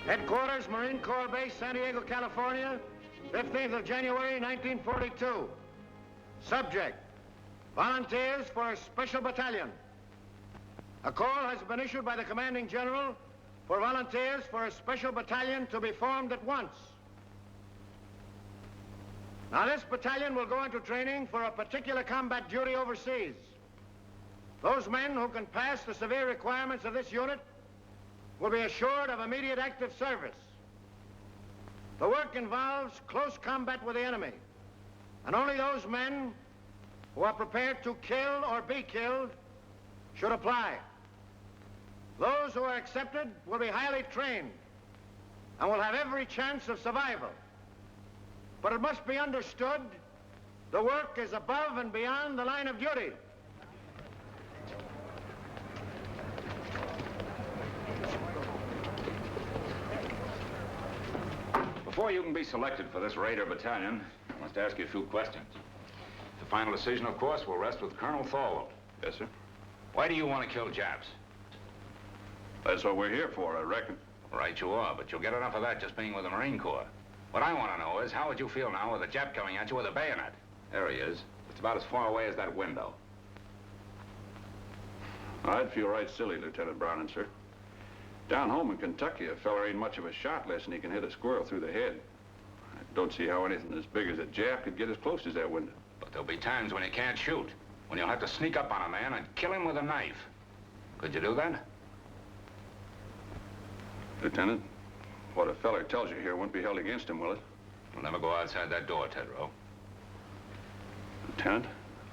Headquarters, Marine Corps Base, San Diego, California, 15th of January, 1942. Subject, volunteers for a special battalion. A call has been issued by the commanding general for volunteers for a special battalion to be formed at once. Now, this battalion will go into training for a particular combat duty overseas. Those men who can pass the severe requirements of this unit will be assured of immediate active service. The work involves close combat with the enemy, and only those men who are prepared to kill or be killed should apply. Those who are accepted will be highly trained and will have every chance of survival. But it must be understood, the work is above and beyond the line of duty. Before you can be selected for this Raider battalion, I must ask you a few questions. The final decision, of course, will rest with Colonel Thorwald. Yes, sir. Why do you want to kill Japs? That's what we're here for, I reckon. Right you are, but you'll get enough of that just being with the Marine Corps. What I want to know is, how would you feel now with a Jap coming at you with a bayonet? There he is. It's about as far away as that window. I'd feel right silly, Lieutenant Browning, sir. Down home in Kentucky, a fella ain't much of a shot less than he can hit a squirrel through the head. I don't see how anything as big as a Jap could get as close as that window. But there'll be times when you can't shoot, when you'll have to sneak up on a man and kill him with a knife. Could you do that? Lieutenant, what a feller tells you here won't be held against him, will it? You'll never go outside that door, Tedrow. Lieutenant,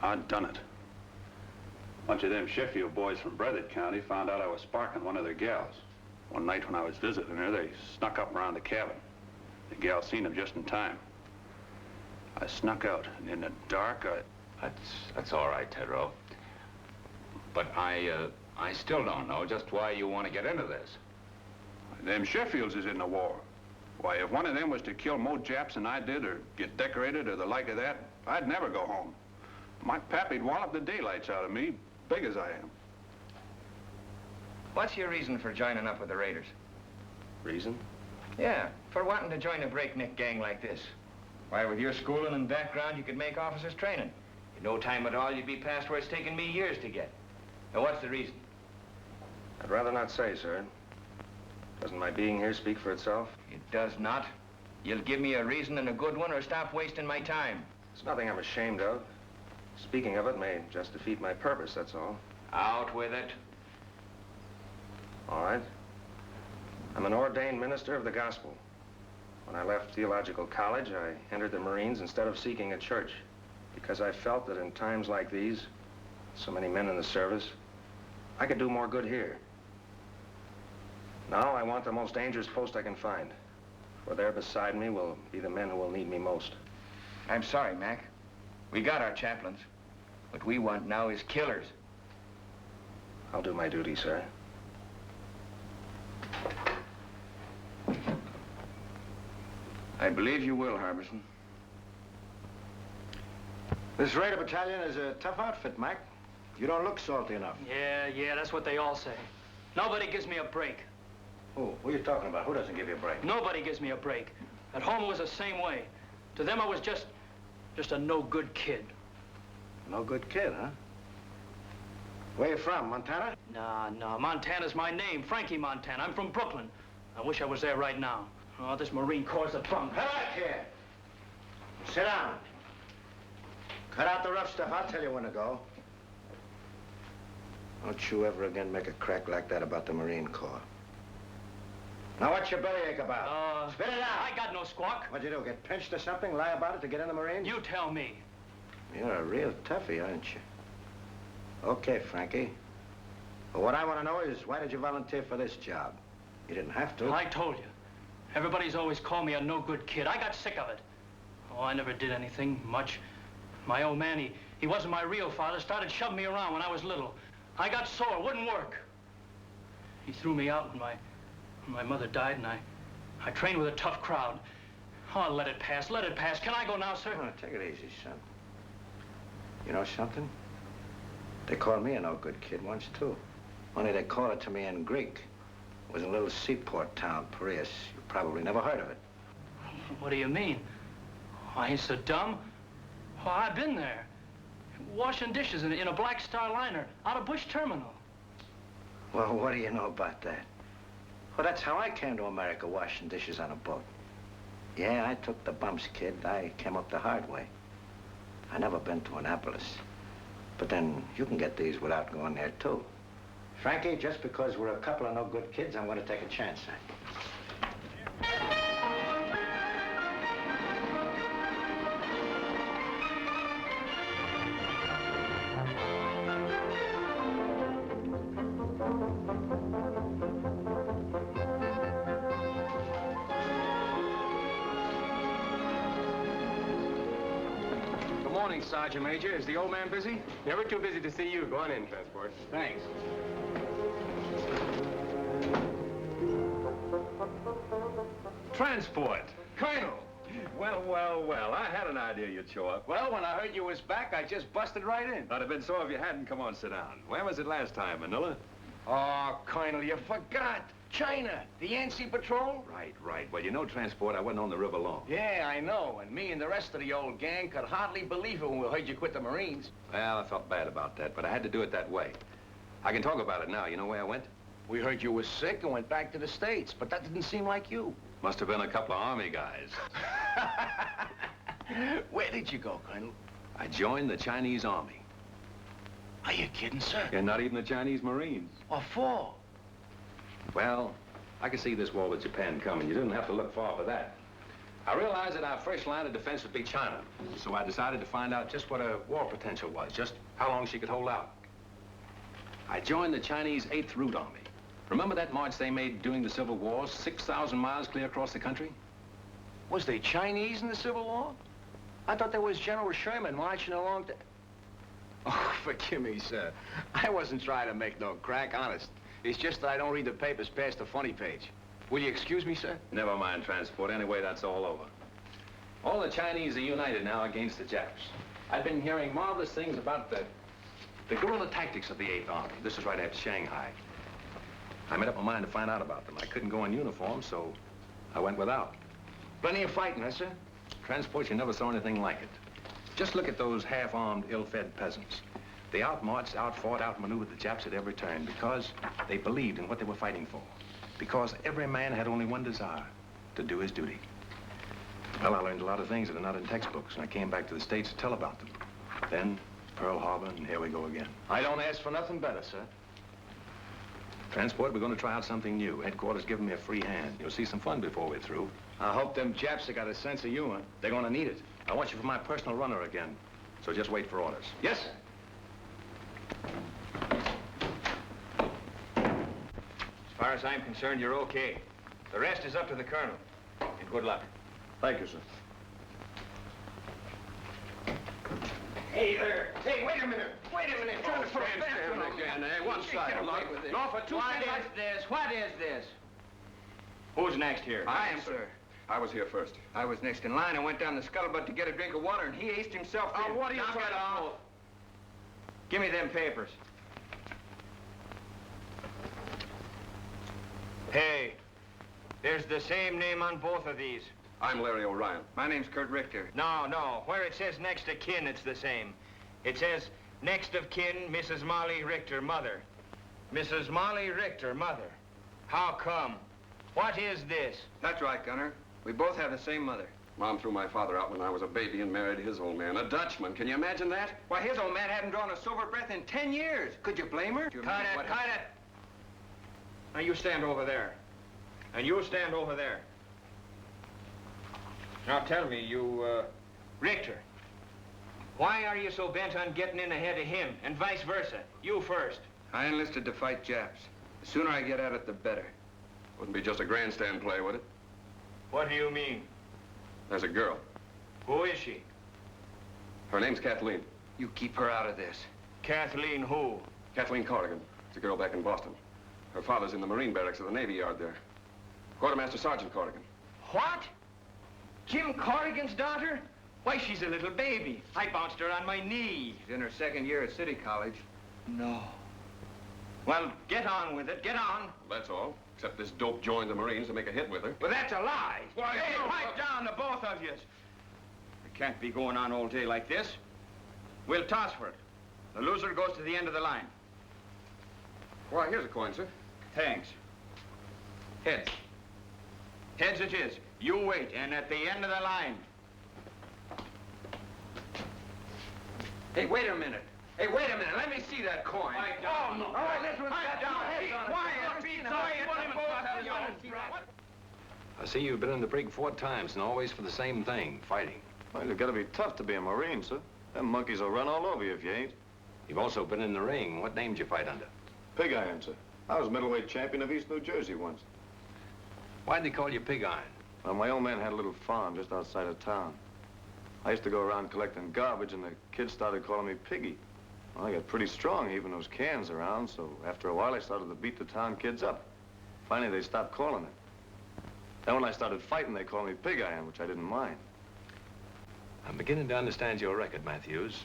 I've done it. A bunch of them Sheffield boys from Breathitt County found out I was sparking one of their gals. One night when I was visiting her, they snuck up around the cabin. The gal seen them just in time. I snuck out, and in the dark, That's all right, Tedrow. But I still don't know just why you want to get into this. Them Sheffields is in the war. Why, if one of them was to kill more Japs than I did, or get decorated, or the like of that, I'd never go home. My pappy'd wallop the daylights out of me, big as I am. What's your reason for joining up with the Raiders? Reason? Yeah, for wanting to join a breakneck gang like this. Why, with your schooling and background, you could make officers training. In no time at all, you'd be past where it's taken me years to get. Now, what's the reason? I'd rather not say, sir. Doesn't my being here speak for itself? It does not. You'll give me a reason and a good one, or stop wasting my time. It's nothing I'm ashamed of. Speaking of it may just defeat my purpose, that's all. Out with it. All right. I'm an ordained minister of the gospel. When I left theological college, I entered the Marines instead of seeking a church, because I felt that in times like these, so many men in the service, I could do more good here. Now I want the most dangerous post I can find, for there beside me will be the men who will need me most. I'm sorry, Mac. We got our chaplains. What we want now is killers. I'll do my duty, sir. I believe you will, Harbison. This Raider battalion is a tough outfit, Mac. You don't look salty enough. Yeah, that's what they all say. Nobody gives me a break. Who are you talking about? Who doesn't give you a break? Nobody gives me a break. At home it was the same way. To them I was just a no-good kid. No good kid, huh? Where you from, Montana? Nah, Montana's my name, Frankie Montana. I'm from Brooklyn. I wish I was there right now. Oh, this Marine Corps is a bunk. Come back here. Sit down. Cut out the rough stuff. I'll tell you when to go. Don't you ever again make a crack like that about the Marine Corps. Now, what's your bellyache about? Spit it out. I got no squawk. What'd you do, get pinched or something? Lie about it to get in the Marines? You tell me. You're a real toughie, aren't you? Okay, Frankie. But what I want to know is, why did you volunteer for this job? You didn't have to. I told you. Everybody's always called me a no-good kid. I got sick of it. Oh, I never did anything much. My old man, he wasn't my real father, started shoving me around when I was little. I got sore, wouldn't work. He threw me out when my mother died, and I trained with a tough crowd. Oh, let it pass, let it pass. Can I go now, sir? Oh, take it easy, son. You know something? They called me a no-good kid once, too. Only they called it to me in Greek. was in a little seaport town, Piraeus. You probably never heard of it. What do you mean? I ain't so dumb. Well, I've been there. Washing dishes in a Black Star liner out of Bush Terminal. Well, what do you know about that? Well, that's how I came to America, washing dishes on a boat. Yeah, I took the bumps, kid. I came up the hard way. I never been to Annapolis. But then you can get these without going there, too. Frankie, just because we're a couple of no good kids, I'm going to take a chance on you. Good morning, Sergeant Major. Is the old man busy? Never too busy to see you. Go on in, Transport. Thanks. Transport. Colonel! Well, well, well. I had an idea you'd show up. Well, when I heard you was back, I just busted right in. I'd have been so if you hadn't. Come on, sit down. Where was it last time, Manila? Oh, Colonel, you forgot. China, the Yancey Patrol. Right. Well, you know, Transport, I wasn't on the river long. Yeah, I know. And me and the rest of the old gang could hardly believe it when we heard you quit the Marines. Well, I felt bad about that, but I had to do it that way. I can talk about it now. You know where I went? We heard you was sick and went back to the States, but that didn't seem like you. Must have been a couple of Army guys. Where did you go, Colonel? I joined the Chinese Army. Are you kidding, sir? And not even the Chinese Marines. What for? Well, I could see this war with Japan coming. You didn't have to look far for that. I realized that our first line of defense would be China. So I decided to find out just what her war potential was, just how long she could hold out. I joined the Chinese 8th Route Army. Remember that march they made during the Civil War, 6,000 miles clear across the country? Was they Chinese in the Civil War? I thought there was General Sherman marching along to... Oh, forgive me, sir. I wasn't trying to make no crack, honest. It's just that I don't read the papers past the funny page. Will you excuse me, sir? Never mind, Transport. Anyway, that's all over. All the Chinese are united now against the Japs. I've been hearing marvelous things about the guerrilla tactics of the 8th Army. This is right after Shanghai. I made up my mind to find out about them. I couldn't go in uniform, so I went without. Plenty of fighting, huh, sir? Transport, you never saw anything like it. Just look at those half-armed, ill-fed peasants. They outmarched, outfought, outmaneuvered the Japs at every turn because they believed in what they were fighting for. Because every man had only one desire, to do his duty. Well, I learned a lot of things that are not in textbooks, and I came back to the States to tell about them. Then, Pearl Harbor, and here we go again. I don't ask for nothing better, sir. Transport, we're going to try out something new. Headquarters giving me a free hand. You'll see some fun before we're through. I hope them Japs have got a sense of humor. They're gonna need it. I want you for my personal runner again, so just wait for orders. Yes, sir. As far as I'm concerned, you're okay. The rest is up to the colonel. And good luck. Thank you, sir. Hey there. Hey, wait a minute. Wait a minute. Trying to put a stand again, eh? One side, look. No, for two What seconds. is this? What is this? Who's next here? I am, sir. I was here first. I was next in line. I went down the scuttlebutt to get a drink of water, and he aced himself in. What are you Knock trying it to off. pull? Give me them papers. Hey, there's the same name on both of these. I'm Larry O'Ryan. My name's Kurt Richter. No. Where it says next of kin, it's the same. It says next of kin, Mrs. Molly Richter, mother. Mrs. Molly Richter, mother. How come? What is this? That's right, Gunner. We both have the same mother. Mom threw my father out when I was a baby and married his old man, a Dutchman. Can you imagine that? Why, his old man hadn't drawn a sober breath in 10 years. Could you blame her? Cut it. Now you stand over there. And you stand over there. Now tell me, Richter, why are you so bent on getting in ahead of him, and vice versa? You first. I enlisted to fight Japs. The sooner I get at it, the better. Wouldn't be just a grandstand play, would it? What do you mean? There's a girl. Who is she? Her name's Kathleen. You keep her out of this. Kathleen who? Kathleen Corrigan. It's a girl back in Boston. Her father's in the Marine barracks of the Navy Yard there. Quartermaster Sergeant Corrigan. What? Jim Corrigan's daughter? Why, she's a little baby. I bounced her on my knee. She's in her second year at City College. No. Well, get on with it. Get on. That's all. Except this dope joined the Marines to make a hit with her. Well, that's a lie. Why, hey, no, pipe down, the both of you. It can't be going on all day like this. We'll toss for it. The loser goes to the end of the line. Why, here's a coin, sir. Thanks. Heads. Heads it is. You wait, and at the end of the line. Hey, wait a minute. Hey, wait a minute. Let me see that coin. Oh, no. All right, this one's got down. no heads Be on it. quiet. Be quiet. Both of you. I see you've been in the brig 4 times, and always for the same thing, fighting. Well, you've got to be tough to be a Marine, sir. Them monkeys will run all over you if you ain't. You've also been in the ring. What name did you fight under? Pig Iron, sir. I was middleweight champion of East New Jersey once. Why'd they call you Pig Iron? Well, my old man had a little farm just outside of town. I used to go around collecting garbage, and the kids started calling me Piggy. Well, I got pretty strong heaving those cans around, so after a while I started to beat the town kids up. Finally, they stopped calling it. Then when I started fighting, they called me Pig Iron, which I didn't mind. I'm beginning to understand your record, Matthews.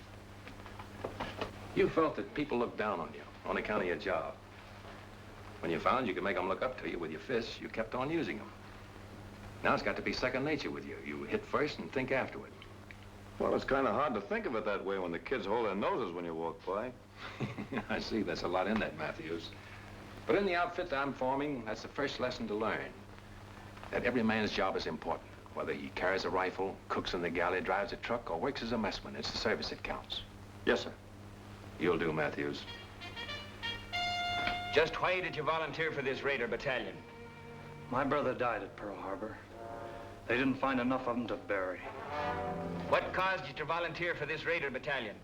You felt that people looked down on you on account of your job. When you found you could make them look up to you with your fists, you kept on using them. Now it's got to be second nature with you. You hit first and think afterward. Well, it's kind of hard to think of it that way when the kids hold their noses when you walk by. I see. There's a lot in that, Matthews. But in the outfit that I'm forming, that's the first lesson to learn. That every man's job is important. Whether he carries a rifle, cooks in the galley, drives a truck, or works as a messman, it's the service that counts. Yes, sir. You'll do, Matthews. Just why did you volunteer for this Raider battalion? My brother died at Pearl Harbor. They didn't find enough of him to bury. What caused you to volunteer for this Raider battalion?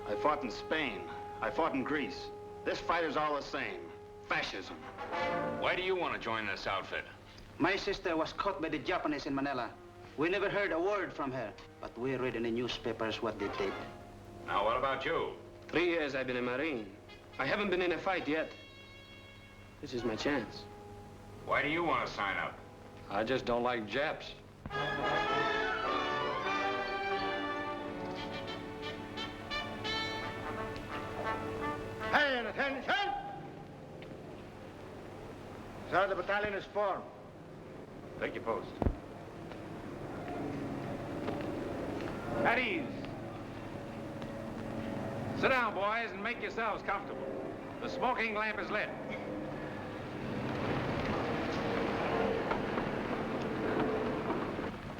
I fought in Spain. I fought in Greece. This fight is all the same. Fascism. Why do you want to join this outfit? My sister was caught by the Japanese in Manila. We never heard a word from her, but we read in the newspapers what they did. Now, what about you? 3 years I've been a Marine. I haven't been in a fight yet. This is my chance. Why do you want to sign up? I just don't like Japs. Hey, and attention! So the battalion is formed. Take your post. At ease. Sit down, boys, and make yourselves comfortable. The smoking lamp is lit.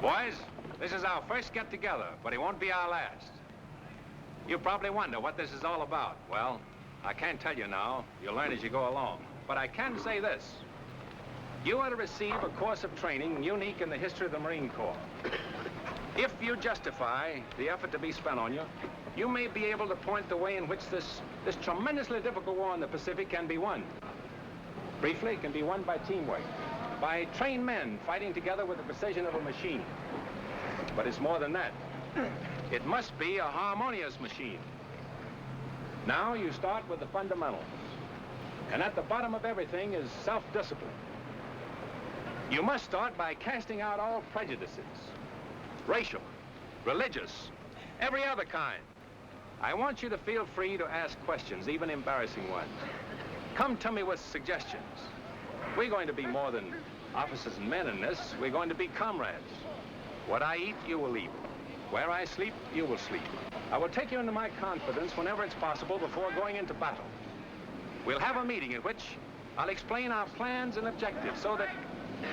Boys, this is our first get-together, but it won't be our last. You probably wonder what this is all about. Well, I can't tell you now. You'll learn as you go along. But I can say this. You are to receive a course of training unique in the history of the Marine Corps. If you justify the effort to be spent on you, you may be able to point the way in which this tremendously difficult war in the Pacific can be won. Briefly, it can be won by teamwork, by trained men fighting together with the precision of a machine. But it's more than that. It must be a harmonious machine. Now you start with the fundamentals. And at the bottom of everything is self-discipline. You must start by casting out all prejudices. Racial, religious, every other kind. I want you to feel free to ask questions, even embarrassing ones. Come to me with suggestions. We're going to be more than officers and men in this. We're going to be comrades. What I eat, you will eat. Where I sleep, you will sleep. I will take you into my confidence whenever it's possible before going into battle. We'll have a meeting in which I'll explain our plans and objectives so that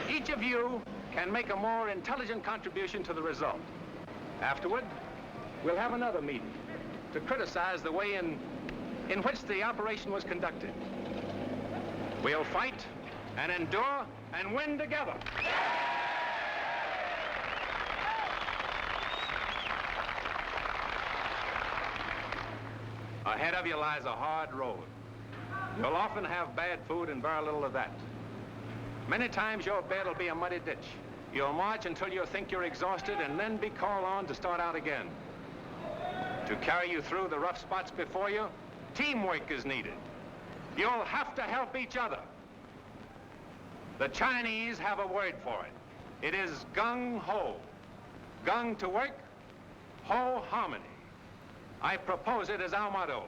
each of you can make a more intelligent contribution to the result. Afterward, we'll have another meeting to criticize the way in which the operation was conducted. We'll fight and endure and win together. Ahead of you lies a hard road. You'll often have bad food and very little of that. Many times your bed will be a muddy ditch. You'll march until you think you're exhausted and then be called on to start out again. To carry you through the rough spots before you, teamwork is needed. You'll have to help each other. The Chinese have a word for it. It is Gung Ho. Gung to work, Ho harmony. I propose it as our motto.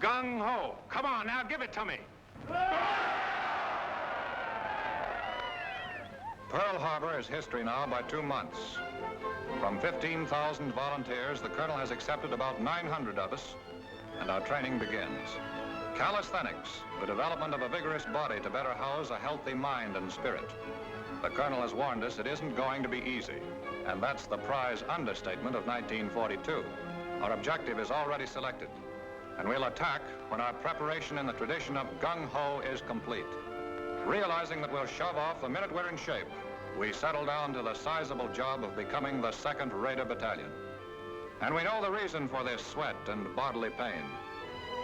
Gung Ho. Come on, now give it to me. Pearl Harbor is history now by 2 months. From 15,000 volunteers, the colonel has accepted about 900 of us, and our training begins. Calisthenics, the development of a vigorous body to better house a healthy mind and spirit. The colonel has warned us it isn't going to be easy, and that's the prize understatement of 1942. Our objective is already selected, and we'll attack when our preparation in the tradition of Gung Ho is complete. Realizing that we'll shove off the minute we're in shape, we settle down to the sizable job of becoming the 2nd Raider Battalion. And we know the reason for this sweat and bodily pain.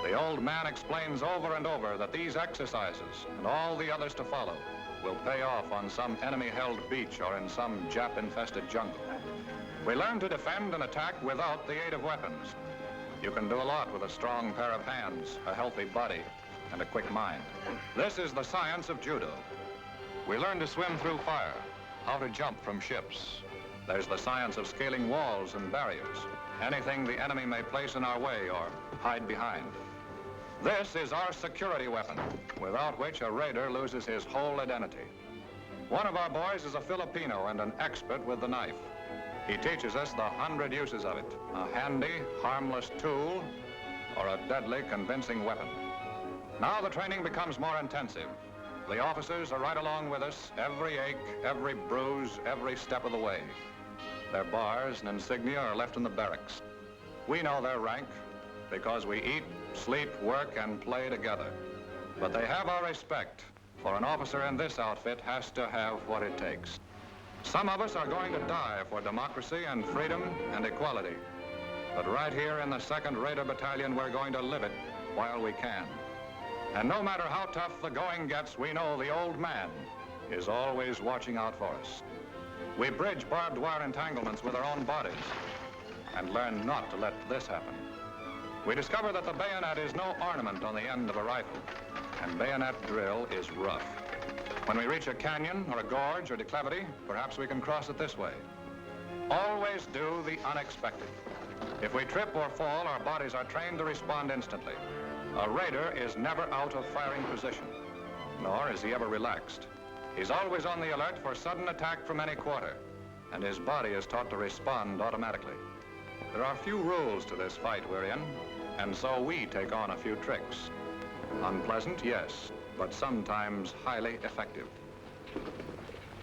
The old man explains over and over that these exercises, and all the others to follow, will pay off on some enemy-held beach or in some Jap-infested jungle. We learn to defend and attack without the aid of weapons. You can do a lot with a strong pair of hands, a healthy body, and a quick mind. This is the science of judo. We learn to swim through fire, how to jump from ships. There's the science of scaling walls and barriers, anything the enemy may place in our way or hide behind. This is our security weapon, without which a raider loses his whole identity. One of our boys is a Filipino and an expert with the knife. He teaches us the 100 uses of it, a handy, harmless tool, or a deadly, convincing weapon. Now the training becomes more intensive. The officers are right along with us, every ache, every bruise, every step of the way. Their bars and insignia are left in the barracks. We know their rank because we eat, sleep, work, and play together. But they have our respect, for an officer in this outfit has to have what it takes. Some of us are going to die for democracy and freedom and equality. But right here in the 2nd Raider Battalion, we're going to live it while we can. And no matter how tough the going gets, we know the old man is always watching out for us. We bridge barbed wire entanglements with our own bodies and learn not to let this happen. We discover that the bayonet is no ornament on the end of a rifle, and bayonet drill is rough. When we reach a canyon or a gorge or declivity, perhaps we can cross it this way. Always do the unexpected. If we trip or fall, our bodies are trained to respond instantly. A raider is never out of firing position, nor is he ever relaxed. He's always on the alert for sudden attack from any quarter, and his body is taught to respond automatically. There are few rules to this fight we're in, and so we take on a few tricks. Unpleasant, yes, but sometimes highly effective.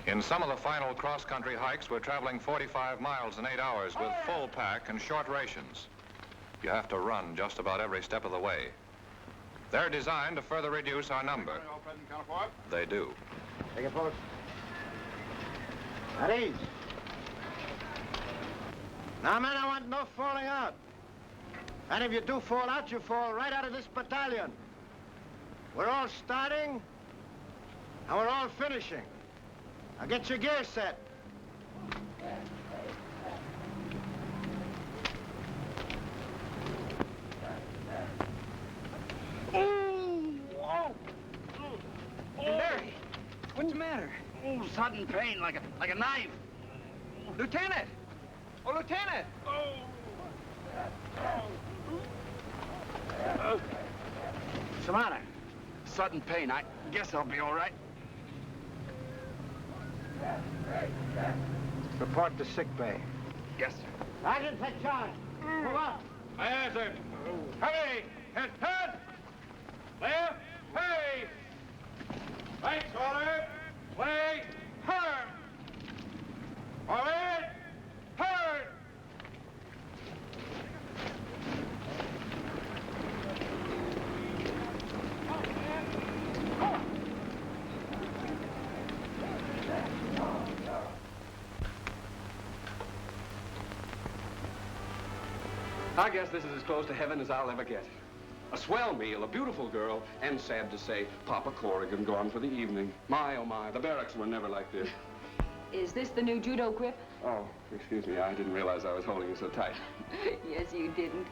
In some of the final cross-country hikes, we're traveling 45 miles in 8 hours with full pack and short rations. You have to run just about every step of the way. They're designed to further reduce our number. They do. Take it, folks. At ease. Now, men, I want no falling out. And if you do fall out, you fall right out of this battalion. We're all starting, and we're all finishing. Now get your gear set. Larry, what's the matter? Oh, sudden pain, like a knife. Lieutenant! Oh, Lieutenant! What's the matter? Sudden pain. I guess I'll be all right. Report to sick bay. Yes, sir. Sergeant, take charge. Move up. I answered. Heavy! Head! Left! Hey! Right shoulder! Way! Turn! Forward! Turn! I guess this is as close to heaven as I'll ever get. A swell meal, a beautiful girl, and sad to say, Papa Corrigan gone for the evening. My, oh my, the barracks were never like this. Is this the new judo grip? Oh, excuse me, I didn't realize I was holding you so tight. Yes, you didn't.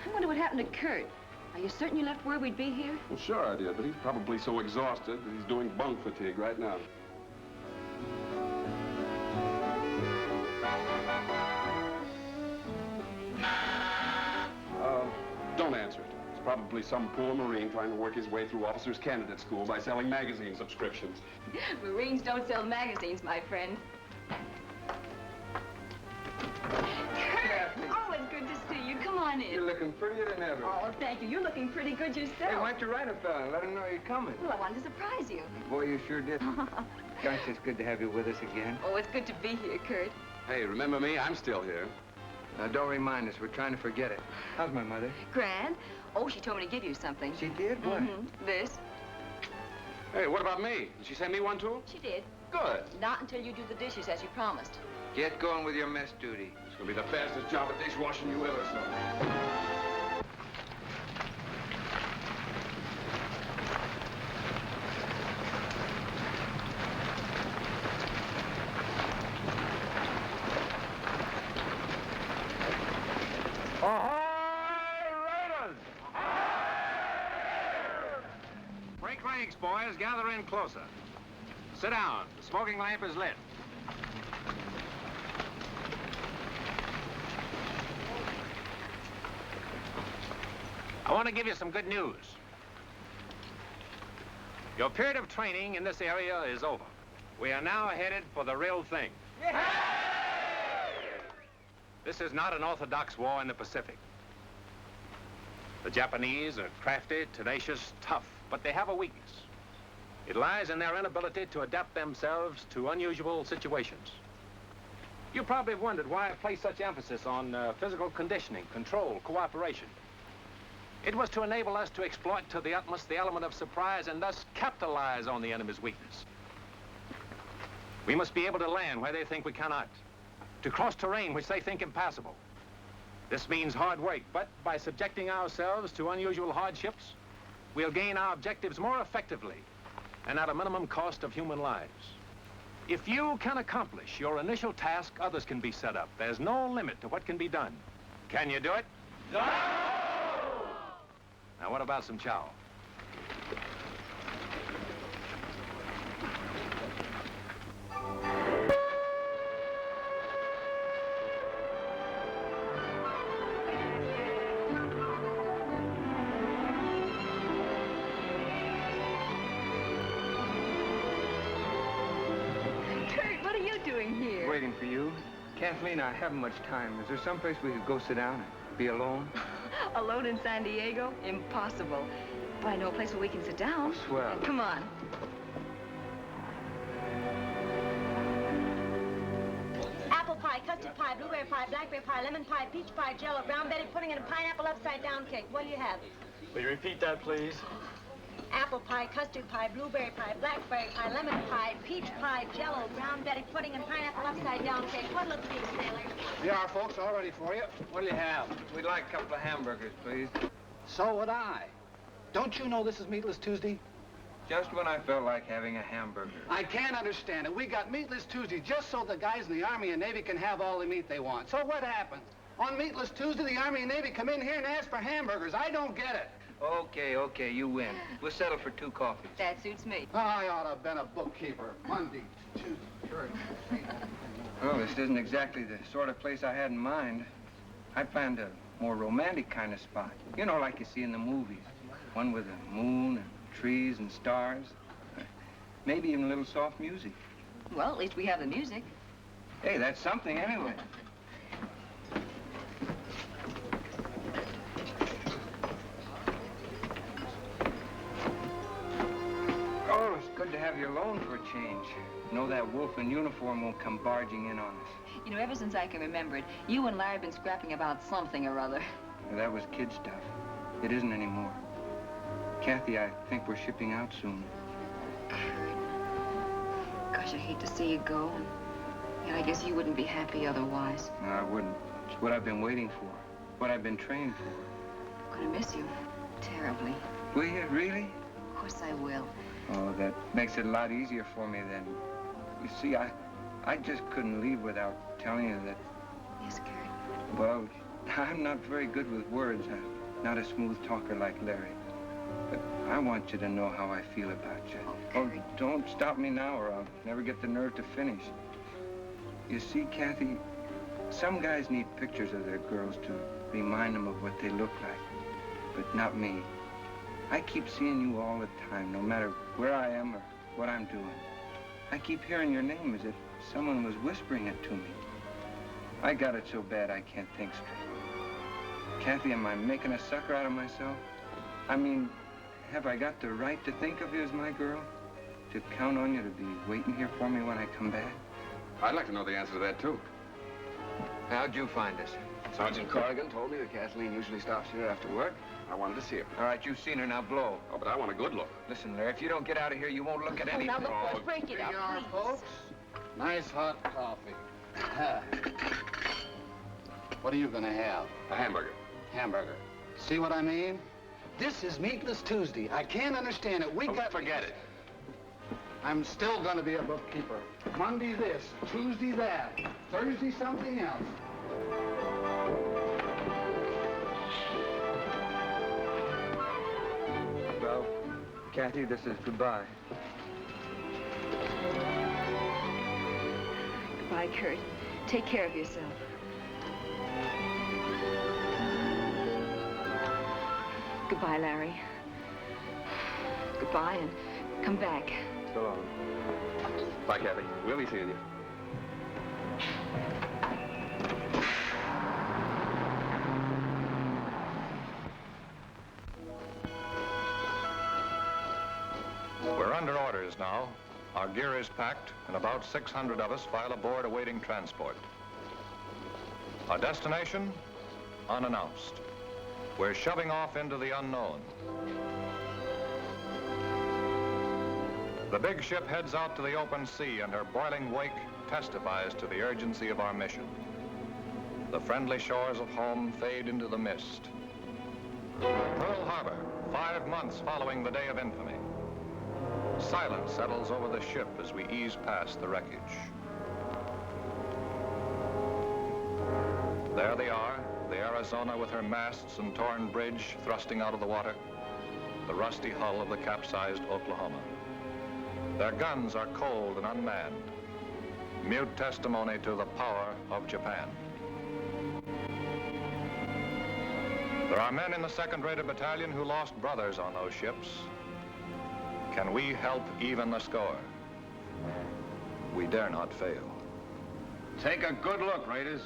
I wonder what happened to Kurt. Are you certain you left word we'd be here? Well, sure I did, but he's probably so exhausted that he's doing bunk fatigue right now. Don't answer it. Probably some poor Marine trying to work his way through officers' candidate school by selling magazine subscriptions. Marines don't sell magazines, my friend. Kurt! Oh, it's good to see you. Come on in. You're looking prettier than ever. Oh, thank you. You're looking pretty good yourself. Hey, why don't you write a fella and let him know you're coming? Well, I wanted to surprise you. Boy, you sure did. Gosh, it's good to have you with us again. Oh, it's good to be here, Kurt. Hey, remember me? I'm still here. Now, don't remind us. We're trying to forget it. How's my mother? Grand. Oh, she told me to give you something. She did? What? This. Hey, what about me? Did she send me one, too? She did. Good. Not until you do the dishes, as you promised. Get going with your mess duty. It's gonna be the fastest job of dishwashing you ever saw. Break ranks, boys. Gather in closer. Sit down. The smoking lamp is lit. I want to give you some good news. Your period of training in this area is over. We are now headed for the real thing. This is not an orthodox war in the Pacific. The Japanese are crafty, tenacious, tough, but they have a weakness. It lies in their inability to adapt themselves to unusual situations. You probably have wondered why I place such emphasis on physical conditioning, control, cooperation. It was to enable us to exploit to the utmost the element of surprise and thus capitalize on the enemy's weakness. We must be able to land where they think we cannot, to cross terrain which they think impassable. This means hard work, but by subjecting ourselves to unusual hardships, we'll gain our objectives more effectively and at a minimum cost of human lives. If you can accomplish your initial task, others can be set up. There's no limit to what can be done. Can you do it? No! Now, what about some chow? Waiting for you. Kathleen, I haven't much time. Is there someplace we could go sit down and be alone? Alone in San Diego? Impossible. But I know a place where we can sit down. Oh, swell. Come on. Apple pie, custard pie, blueberry pie, blackberry pie, lemon pie, peach pie, jello, brown Betty pudding, and a pineapple upside-down cake. What do you have? Will you repeat that, please? Apple pie, custard pie, blueberry pie, blackberry pie, lemon pie, peach pie, jello, brown Betty pudding, and pineapple upside-down cake. What'll it be, sailor? Here are folks all ready for you. What'll you have? We'd like a couple of hamburgers, please. So would I. Don't you know this is Meatless Tuesday? Just when I felt like having a hamburger. I can't understand it. We got Meatless Tuesday just so the guys in the Army and Navy can have all the meat they want. So what happened? On Meatless Tuesday, the Army and Navy come in here and ask for hamburgers. I don't get it. Okay, you win. We'll settle for 2 coffees. That suits me. I ought to have been a bookkeeper. Monday, Tuesday, Thursday. Well, this isn't exactly the sort of place I had in mind. I planned a more romantic kind of spot. You know, like you see in the movies. One with a moon and trees and stars. Maybe even a little soft music. Well, at least we have the music. Hey, that's something anyway. Oh, it's good to have you alone for a change. Know that wolf in uniform won't come barging in on us. You know, ever since I can remember it, you and Larry have been scrapping about something or other. Well, that was kid stuff. It isn't anymore. Kathy, I think we're shipping out soon. Gosh, I hate to see you go. And I guess you wouldn't be happy otherwise. No, I wouldn't. It's what I've been waiting for. What I've been trained for. I'm gonna miss you. Terribly. Will you, really? Of course I will. Oh, that makes it a lot easier for me then. You see, I just couldn't leave without telling you that... Yes, Kurt? Well, I'm not very good with words. I'm not a smooth talker like Larry. But I want you to know how I feel about you. Oh, don't stop me now or I'll never get the nerve to finish. You see, Kathy, some guys need pictures of their girls to remind them of what they look like. but not me. I keep seeing you all the time, no matter where I am or what I'm doing. I keep hearing your name as if someone was whispering it to me. I got it so bad I can't think straight. Kathy, am I making a sucker out of myself? I mean, have I got the right to think of you as my girl? To count on you to be waiting here for me when I come back? I'd like to know the answer to that, too. How'd you find us? Sergeant Corrigan told me that Kathleen usually stops here after work. I wanted to see her. All right, you've seen her, now blow. Oh, but I want a good look. Listen, Larry, if you don't get out of here, you won't look at anything. Now, look, let's break it up, Here you are, please. folks. Nice hot coffee. What are you gonna have? A hamburger. Hamburger. See what I mean? This is Meatless Tuesday. I can't understand it. Forget it. I'm still gonna be a bookkeeper. Monday this, Tuesday that, Thursday something else. Well, Kathy, this is goodbye. Goodbye, Kurt. Take care of yourself. Goodbye, Larry. Goodbye, and come back. So long. Bye, Kathy. We'll be seeing you. We're under orders now. Our gear is packed, and about 600 of us file aboard awaiting transport. Our destination? Unannounced. We're shoving off into the unknown. The big ship heads out to the open sea, and her boiling wake testifies to the urgency of our mission. The friendly shores of home fade into the mist. Pearl Harbor, 5 months following the day of infamy. Silence settles over the ship as we ease past the wreckage. There they are, the Arizona with her masts and torn bridge thrusting out of the water, the rusty hull of the capsized Oklahoma. Their guns are cold and unmanned, mute testimony to the power of Japan. There are men in the 2nd Rated Battalion who lost brothers on those ships. Can we help even the score? We dare not fail. Take a good look, Raiders.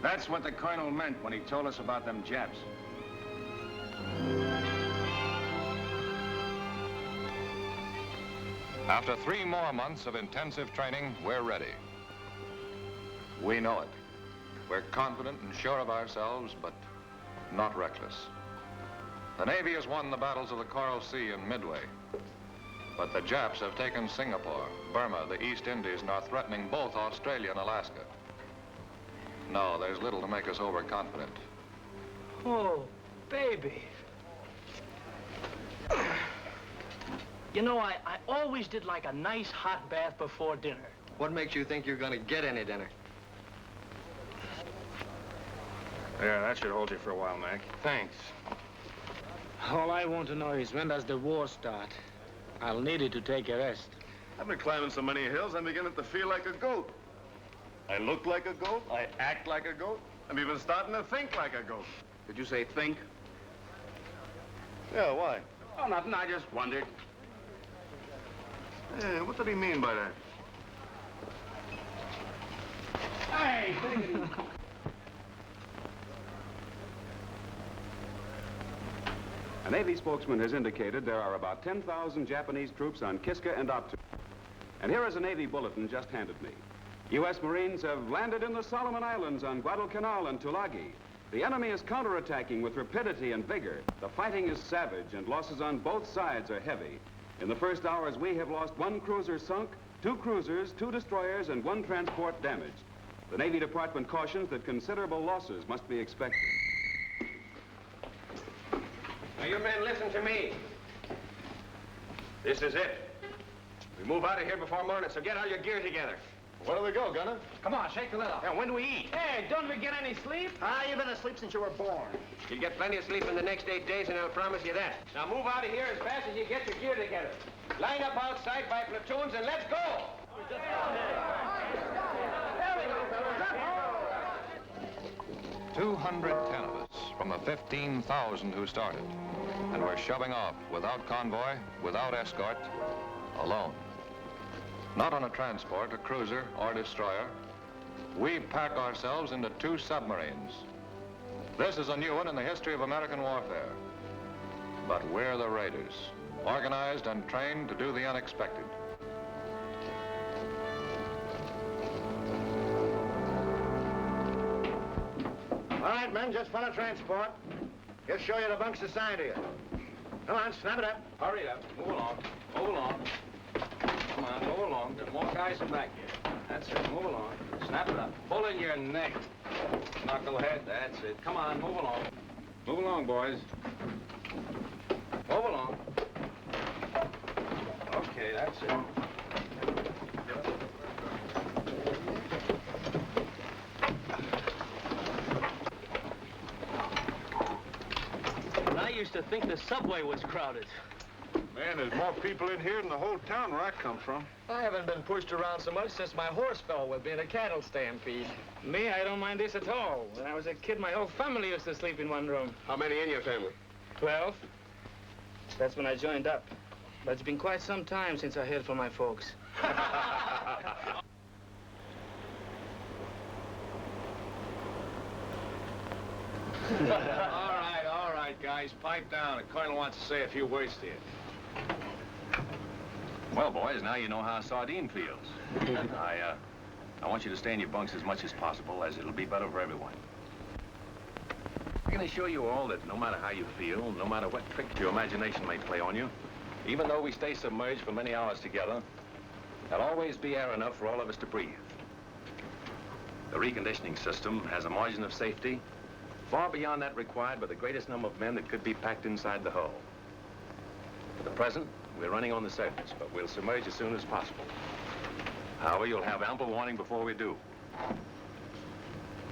That's what the colonel meant when he told us about them Japs. After 3 more months of intensive training, we're ready. We know it. We're confident and sure of ourselves, but not reckless. The Navy has won the battles of the Coral Sea and Midway. But the Japs have taken Singapore, Burma, the East Indies, and are threatening both Australia and Alaska. No, there's little to make us overconfident. Oh, baby. You know, I always did like a nice hot bath before dinner. What makes you think you're gonna get any dinner? Yeah, that should hold you for a while, Mac. Thanks. All I want to know is when does the war start? I'll need it to take a rest. I've been climbing so many hills, I'm beginning to feel like a goat. I look like a goat, I act like a goat, I'm even starting to think like a goat. Did you say think? Yeah, why? Oh, nothing. I just wondered. Yeah, what did he mean by that? Hey! A Navy spokesman has indicated there are about 10,000 Japanese troops on Kiska and Attu. And here is a Navy bulletin just handed me. U.S. Marines have landed in the Solomon Islands on Guadalcanal and Tulagi. The enemy is counterattacking with rapidity and vigor. The fighting is savage and losses on both sides are heavy. In the first hours, we have lost 1 cruiser sunk, 2 cruisers, 2 destroyers, and 1 transport damaged. The Navy Department cautions that considerable losses must be expected. Now, you men, listen to me. This is it. We move out of here before morning, so get all your gear together. Where do we go, Gunner? Come on, shake the lid off. Now, when do we eat? Hey, don't we get any sleep? You've been asleep since you were born. You'll get plenty of sleep in the next 8 days, and I'll promise you that. Now, move out of here as fast as you get your gear together. Line up outside by platoons, and let's go! 210 of us. from the 15,000 who started. And we're shoving off without convoy, without escort, alone. Not on a transport, a cruiser, or destroyer. We pack ourselves into 2 submarines. This is a new one in the history of American warfare. But we're the Raiders, organized and trained to do the unexpected. All right, men, just follow transport. He'll show you the bunks assigned to you. Come on, snap it up. Hurry up. Move along. Move along. Come on, move along. There are more guys in back here. That's it. Move along. Snap it up. Pull in your neck. Knucklehead. That's it. Come on, move along. Move along, boys. Move along. Okay, that's it. I used to think the subway was crowded. Man, there's more people in here than the whole town where I come from. I haven't been pushed around so much since my horse fell with me in a cattle stampede. Me, I don't mind this at all. When I was a kid, my whole family used to sleep in one room. How many in your family? 12. That's when I joined up. But it's been quite some time since I heard from my folks. All right, guys, pipe down. The colonel wants to say a few words to you. Well, boys, now you know how a sardine feels. I want you to stay in your bunks as much as possible, as it'll be better for everyone. I can assure you all that no matter how you feel, no matter what tricks your imagination may play on you, even though we stay submerged for many hours together, there'll always be air enough for all of us to breathe. The reconditioning system has a margin of safety far beyond that required by the greatest number of men that could be packed inside the hull. For the present, we're running on the surface, but we'll submerge as soon as possible. However, you'll have ample warning before we do.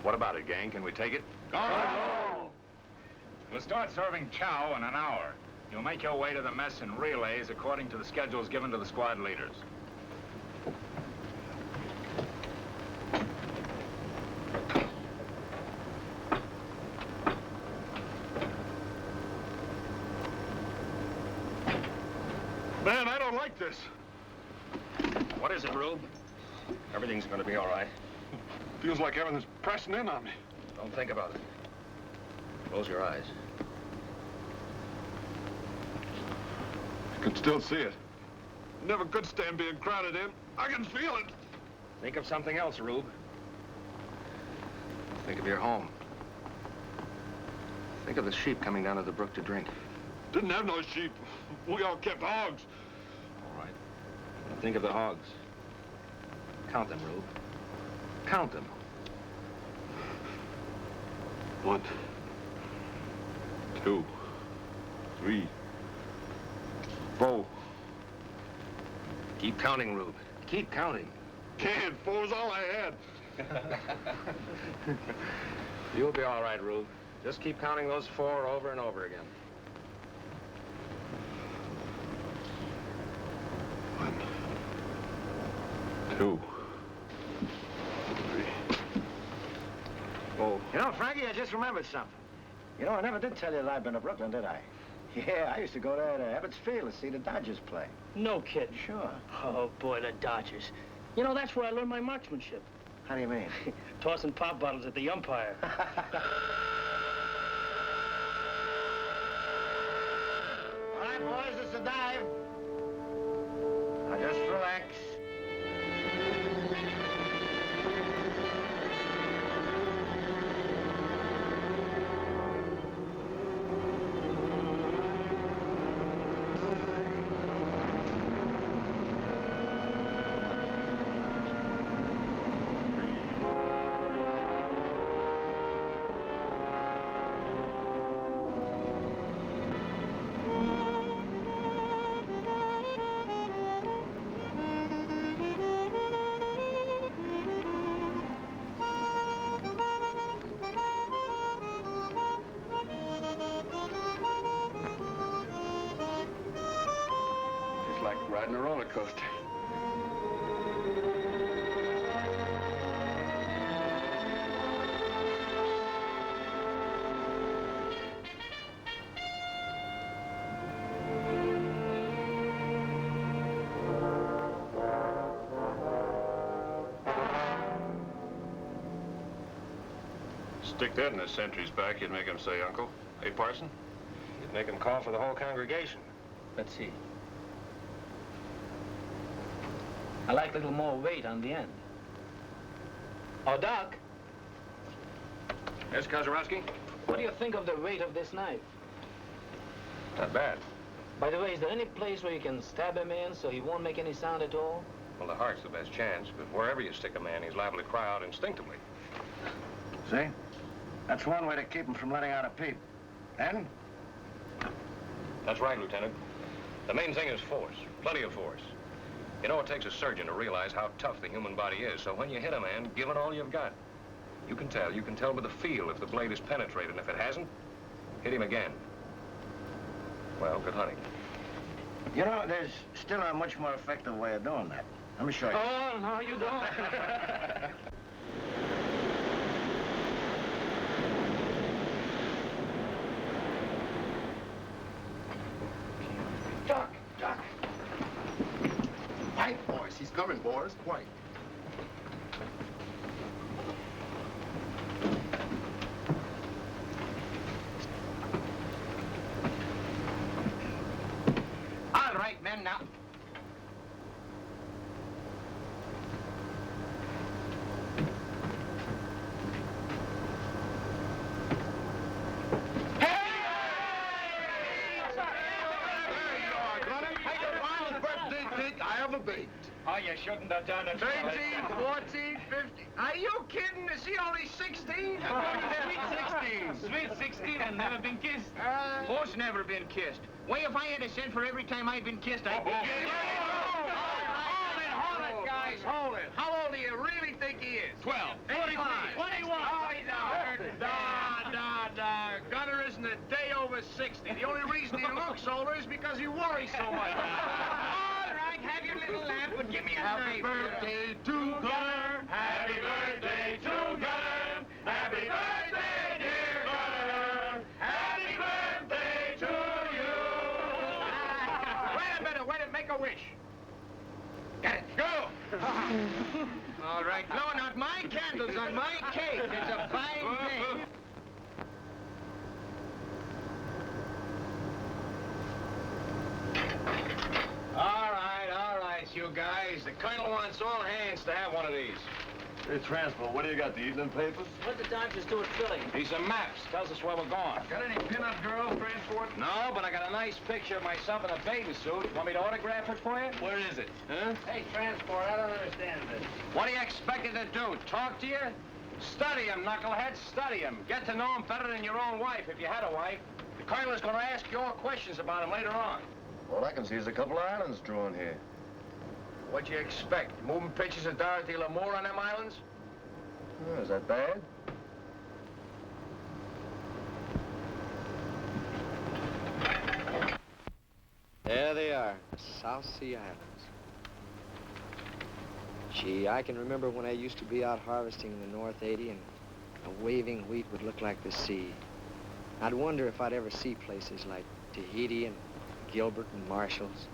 What about it, gang? Can we take it? Go! We'll start serving chow in an hour. You'll make your way to the mess in relays according to the schedules given to the squad leaders. Man, I don't like this. What is it, Rube? Everything's gonna be all right. Feels like everything's pressing in on me. Don't think about it. Close your eyes. I can still see it. Never could stand being crowded in. I can feel it. Think of something else, Rube. Think of your home. Think of the sheep coming down to the brook to drink. Didn't have no sheep. We all kept hogs. All right. Now think of the hogs. Count them, Rube. Count them. 1, 2, 3, 4. Keep counting, Rube. Keep counting. Can't. 4's all I had. You'll be all right, Rube. Just keep counting those 4 over and over again. 1, 2, 3. Oh. You know, Frankie, I just remembered something. You know, I never did tell you that I've been to Brooklyn, did I? Yeah, I used to go there to Ebbets Field to see the Dodgers play. No kidding. Sure. Oh, boy, the Dodgers. You know, that's where I learned my marksmanship. How do you mean? Tossing pop bottles at the umpire. All right, boys, it's a dive. Now just relax. Like riding a roller coaster. Stick that in a sentry's back, you'd make him say, Uncle. Hey, Parson? You'd make him call for the whole congregation. Let's see. I like a little more weight on the end. Oh, Doc. Yes, Kozarowski? What do you think of the weight of this knife? Not bad. By the way, is there any place where you can stab a man so he won't make any sound at all? Well, the heart's the best chance, but wherever you stick a man, he's liable to cry out instinctively. See? That's one way to keep him from letting out a peep. And? That's right, Lieutenant. The main thing is force. Plenty of force. You know, it takes a surgeon to realize how tough the human body is, so when you hit a man, give it all you've got. You can tell by the feel if the blade is penetrated, and if it hasn't, hit him again. Well, good hunting. You know, there's still a much more effective way of doing that. Let me show you. Oh, no, you don't. Doc, Doc. White, boys. He's coming, boys. White. All right, men, now. I have a bait. Oh, you shouldn't have done it. 13, 14, 15. Are you kidding? Is he only 16? Sweet 16 and never been kissed. Horse never been kissed. Well, if I had a cent for every time I'd been kissed, I'd be... Hold it, guys, hold it. How old do you really think he is? 12. 21. 21. Oh, he's out. Gunner isn't a day over 60. The only reason he looks older is because he worries so much. All right, have your little laugh, but give me a Happy birthday to Gunner. Happy birthday to Gunner. Happy birthday, dear Gunner. Happy birthday to you. Wait a minute, make a wish. Get it, go. All right, blowing out my candles on my cake. It's a fine thing. All right, you guys. The colonel wants all hands to have one of these. Hey, Transport, what do you got, the evening papers? What the doctors do at Philly? These are maps. Tells us where we're going. Got any pin-up girls, Transport? No, but I got a nice picture of myself in a bathing suit. Want me to autograph it for you? Where is it? Huh? Hey, Transport, I don't understand this. What do you expect it to do? Talk to you? Study him, knucklehead. Study him. Get to know him better than your own wife, if you had a wife. The colonel is going to ask you all questions about him later on. All I can see is a couple of islands drawn here. What'd you expect? Moving pictures of Dorothy Lamour on them islands? Oh, is that bad? There they are, the South Sea Islands. Gee, I can remember when I used to be out harvesting in the North 80 and a waving wheat would look like the sea. I'd wonder if I'd ever see places like Tahiti and Gilbert and Marshall's.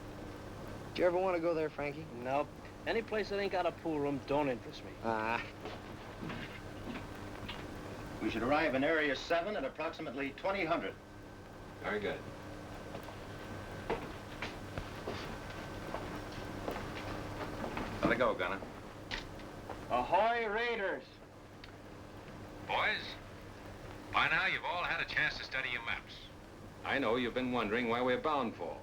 Did you ever want to go there, Frankie? Nope. Any place that ain't got a pool room don't interest me. Ah. We should arrive in Area 7 at approximately 2000. Very good. Let it go, Gunner. Ahoy, Raiders. Boys, by now you've all had a chance to study your maps. I know you've been wondering where we're bound for.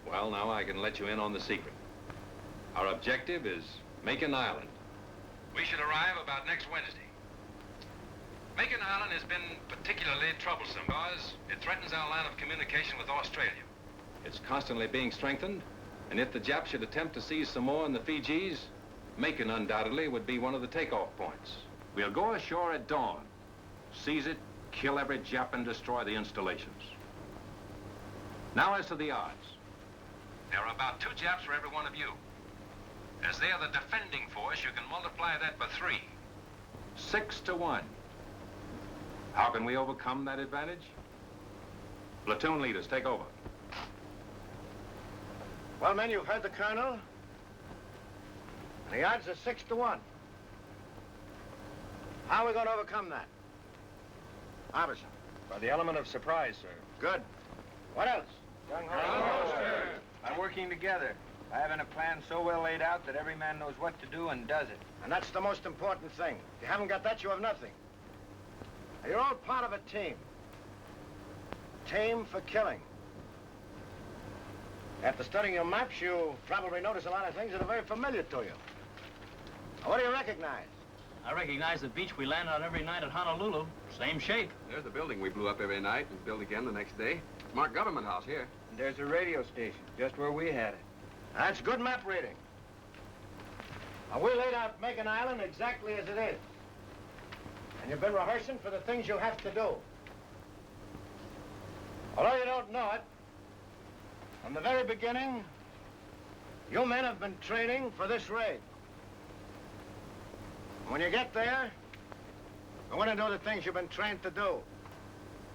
Well, now I can let you in on the secret. Our objective is Makin Island. We should arrive about next Wednesday. Makin Island has been particularly troublesome because it threatens our line of communication with Australia. It's constantly being strengthened, and if the Japs should attempt to seize Samoa and the Fijis, Makin undoubtedly would be one of the takeoff points. We'll go ashore at dawn, seize it, kill every Jap, and destroy the installations. Now as to the odds. There are about 2 Japs for every one of you. As they are the defending force, you can multiply that by 3. 6 to 1. How can we overcome that advantage? Platoon leaders, take over. Well, men, you've heard the colonel. And the odds are 6 to 1. How are we going to overcome that? Officer. For the element of surprise, sir. Good. What else? Gung Ho, sir. By working together, by having a plan so well laid out that every man knows what to do and does it. And that's the most important thing. If you haven't got that, you have nothing. Now, you're all part of a team. Team for killing. After studying your maps, you probably notice a lot of things that are very familiar to you. Now, what do you recognize? I recognize the beach we land on every night at Honolulu. Same shape. There's the building we blew up every night and built again the next day. Marked Government House here. And there's a radio station, just where we had it. That's good map reading. Now, we laid out Makin Island exactly as it is. And you've been rehearsing for the things you have to do. Although you don't know it, from the very beginning, you men have been training for this raid. When you get there, I want to do the things you've been trained to do.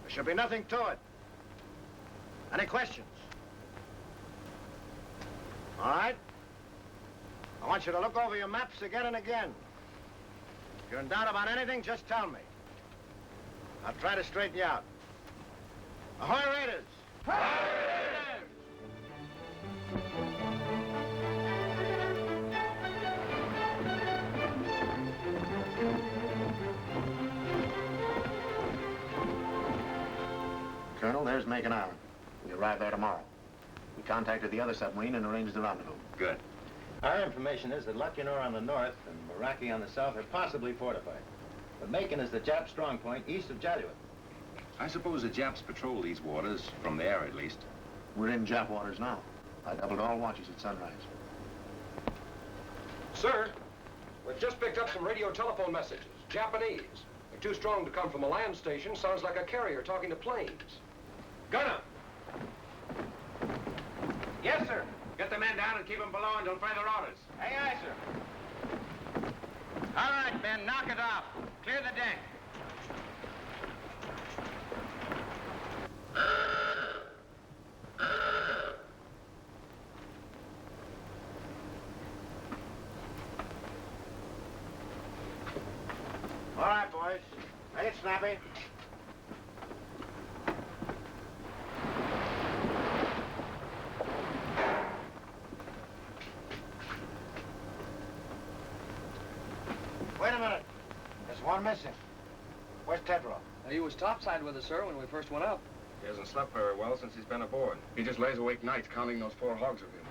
There should be nothing to it. Any questions? All right? I want you to look over your maps again and again. If you're in doubt about anything, just tell me. I'll try to straighten you out. Ahoy, Raiders! Colonel, there's Makin Island. We arrive there tomorrow. We contacted the other submarine and arranged the rendezvous. Good. Our information is that Lucknow on the north and Meraki on the south are possibly fortified. But Makin is the Jap strong point east of Jaluit. I suppose the Japs patrol these waters, from there at least. We're in Jap waters now. I doubled all watches at sunrise. Sir, we've just picked up some radio telephone messages. Japanese. They're too strong to come from a land station. Sounds like a carrier talking to planes. Gunner! Yes, sir. Get the men down and keep them below until further orders. Aye, aye, sir. All right, Ben, knock it off. Clear the deck. All right, boys. Make it snappy. Wait a minute. There's one missing. Where's Tedro? He was topside with us, sir, when we first went up. He hasn't slept very well since he's been aboard. He just lays awake nights counting those poor hogs of his.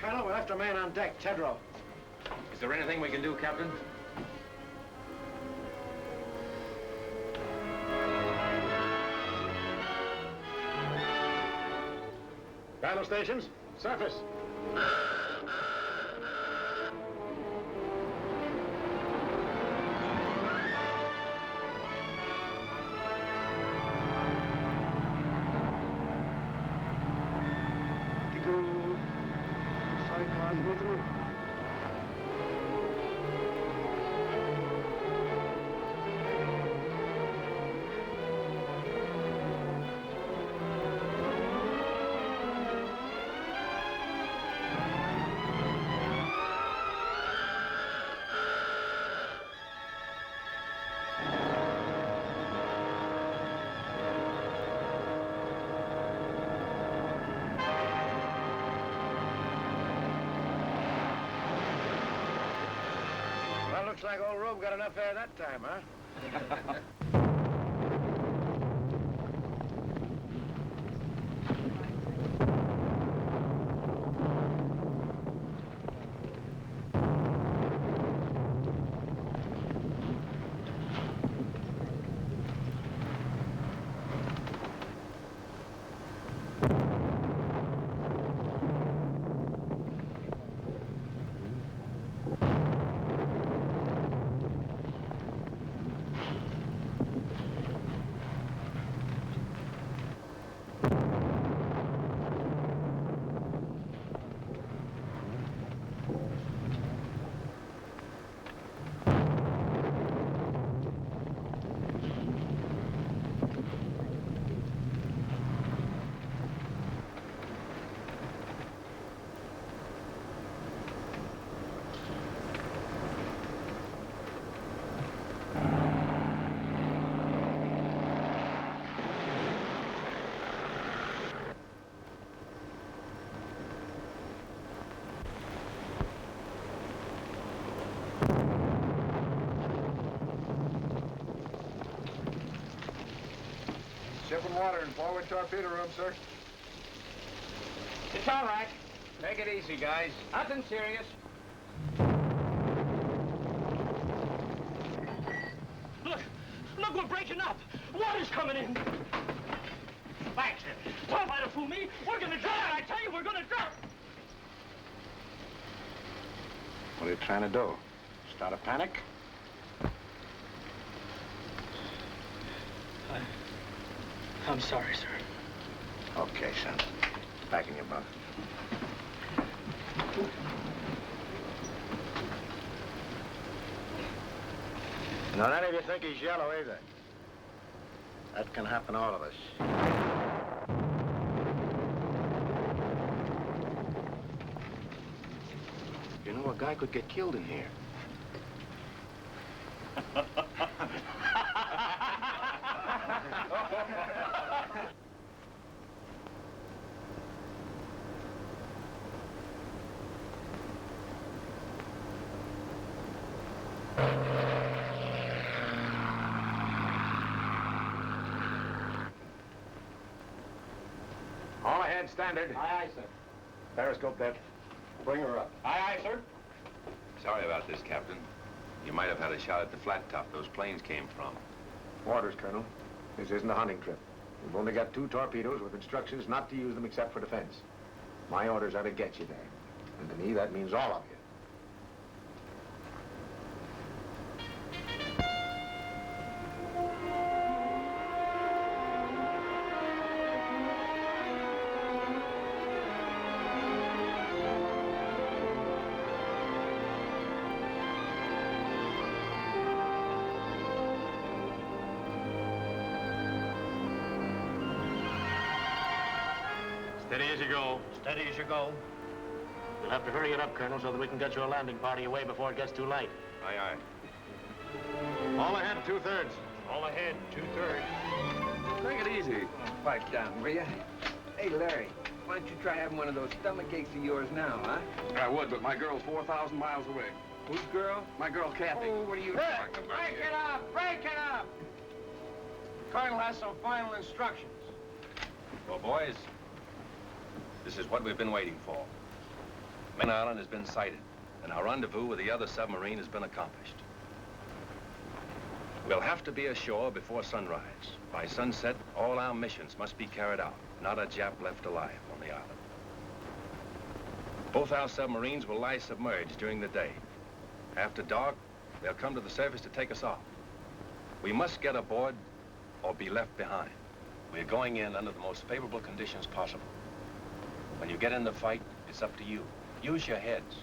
Colonel, we left a man on deck, Tedro. Is there anything we can do, Captain? Battle stations, surface. Well, looks like old Rube got enough air that time, huh? Shipping water in forward torpedo room, sir. It's all right. Take it easy, guys. Nothing serious. Look, we're breaking up. Water's coming in. Baxter, don't try to fool me. We're gonna drown. I tell you, we're gonna drown. What are you trying to do? Start a panic? I'm sorry, sir. Okay, son. Back in your bunk. Now, none of you think he's yellow either. That can happen to all of us. You know, a guy could get killed in here. All ahead, standard. Aye, aye, sir. Periscope that. Bring her up. Aye, aye, sir. Sorry about this, Captain. You might have had a shot at the flat top those planes came from. Orders, Colonel. This isn't a hunting trip. We've only got 2 torpedoes with instructions not to use them except for defense. My orders are to get you there. And to me, that means all of you. Steady as you go. Steady as you go. You'll have to hurry it up, Colonel, so that we can get your landing party away before it gets too late. Aye, aye. All ahead, 2/3. All ahead, 2/3. Take it easy. Pipe down, will you? Hey, Larry, why don't you try having one of those stomach aches of yours now, huh? I would, but my girl's 4,000 miles away. Whose girl? My girl, Kathy. Oh, what are you talking about? Break it up! Break it up! The Colonel has some final instructions. Well, boys, this is what we've been waiting for. Makin Island has been sighted, and our rendezvous with the other submarine has been accomplished. We'll have to be ashore before sunrise. By sunset, all our missions must be carried out. Not a Jap left alive on the island. Both our submarines will lie submerged during the day. After dark, they'll come to the surface to take us off. We must get aboard or be left behind. We're going in under the most favorable conditions possible. When you get in the fight, it's up to you. Use your heads.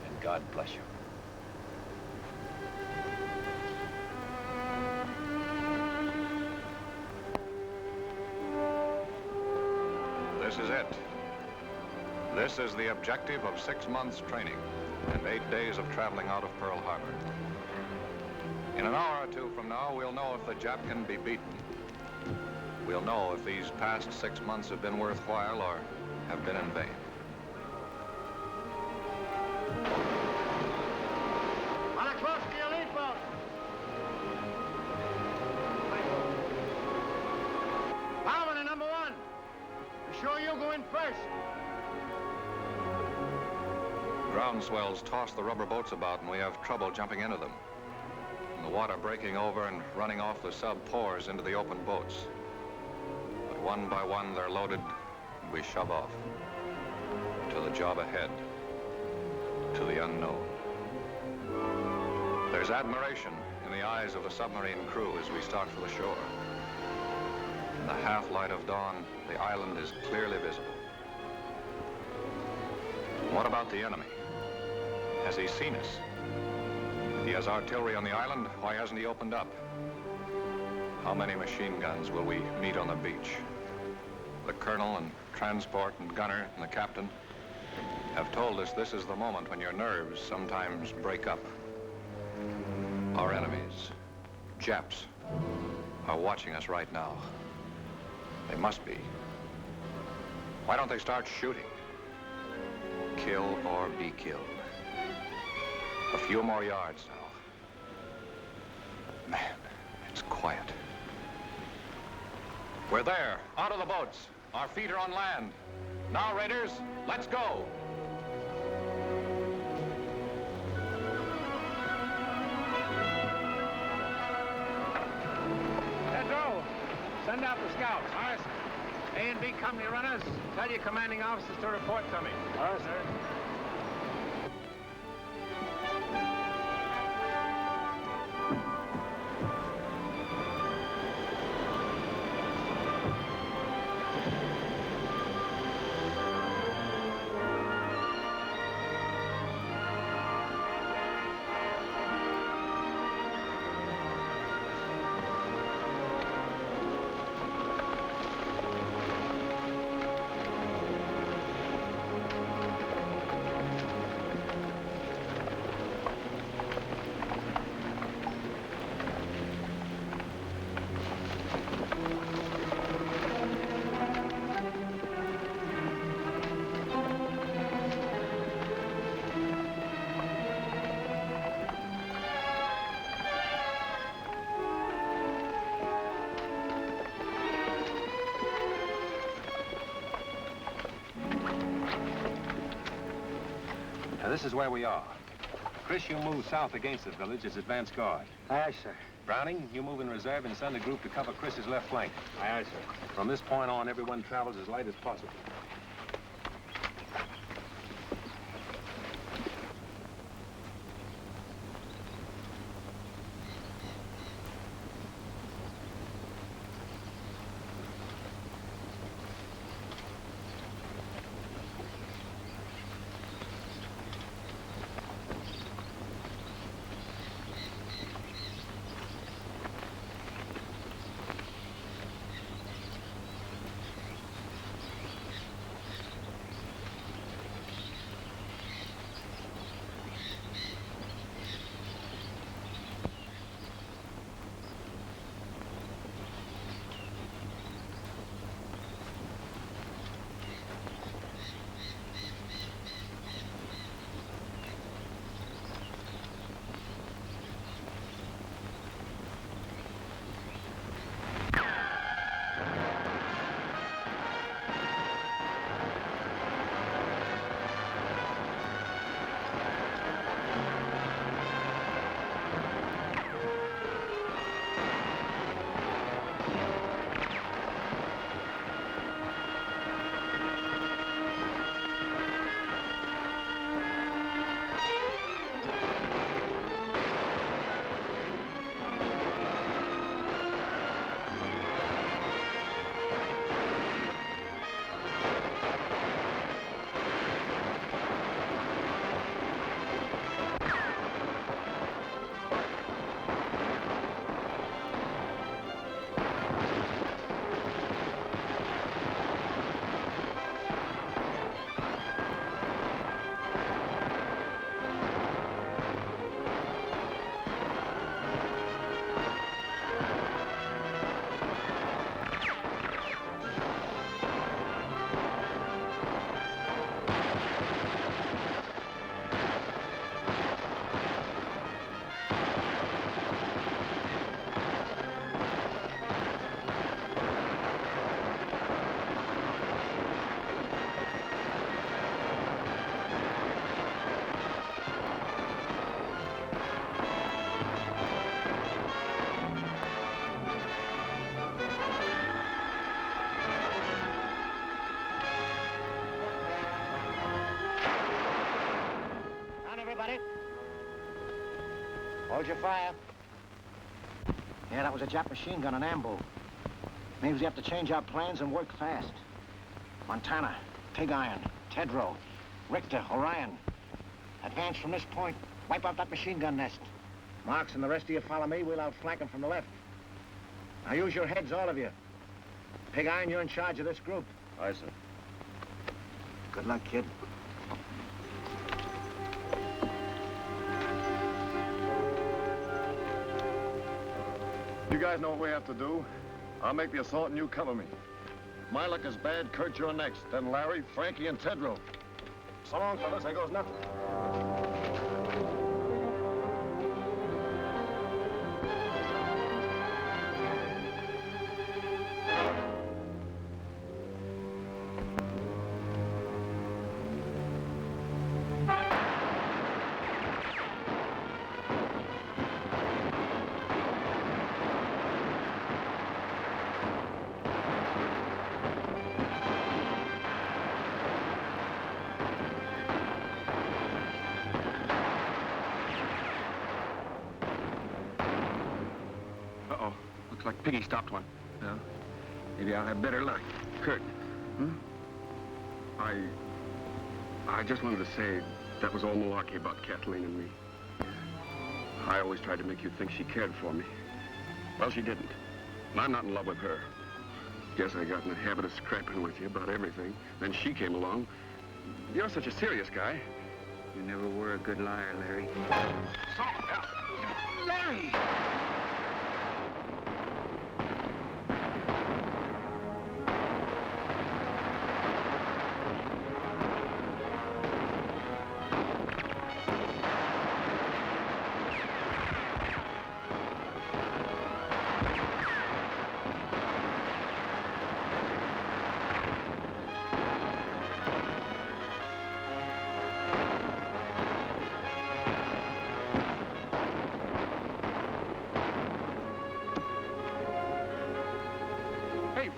And God bless you. This is it. This is the objective of 6 months training and 8 days of traveling out of Pearl Harbor. In an hour or 2 from now, we'll know if the Jap can be beaten. We'll know if these past 6 months have been worthwhile or have been in vain. On a close to your lead boat. Bowman, number 1. Be sure you go in first. Ground swells toss the rubber boats about and we have trouble jumping into them. And the water breaking over and running off the sub pours into the open boats. But one by one they're loaded and we shove off. To the job ahead. To the unknown. There's admiration in the eyes of the submarine crew as we start for the shore. In the half-light of dawn, the island is clearly visible. What about the enemy? Has he seen us? If he has artillery on the island, why hasn't he opened up? How many machine guns will we meet on the beach? The colonel and transport and gunner and the captain have told us this is the moment when your nerves sometimes break up. Our enemies, Japs, are watching us right now. They must be. Why don't they start shooting? Kill or be killed. A few more yards now. Man, it's quiet. We're there, out of the boats. Our feet are on land. Now, Raiders, let's go. Pedro, send out the scouts. Aye, sir. A and B company runners, tell your commanding officers to report to me. Aye, sir. Now, this is where we are. Chris, you move south against the village as advance guard. Aye, sir. Browning, you move in reserve and send a group to cover Chris's left flank. Aye, sir. From this point on, everyone travels as light as possible. Hold your fire. Yeah, that was a Jap machine gun on ambo. Means we have to change our plans and work fast. Montana, Pig Iron, Tedrow, Richter, Orion. Advance from this point. Wipe out that machine gun nest. Marks and the rest of you follow me. We'll outflank them from the left. Now use your heads, all of you. Pig Iron, you're in charge of this group. Aye, sir. Good luck, kid. You guys know what we have to do. I'll make the assault and you cover me. If my luck is bad, Kurt, you're next. Then Larry, Frankie, and Tedrow. So long, fellas. There goes nothing. Looks like Piggy stopped one. Yeah? Maybe I'll have better luck. Kurt. I just wanted to say that was all malarkey about Kathleen and me. I always tried to make you think she cared for me. Well, she didn't. And I'm not in love with her. Guess I got in the habit of scrapping with you about everything. Then she came along. You're such a serious guy. You never were a good liar, Larry. Larry!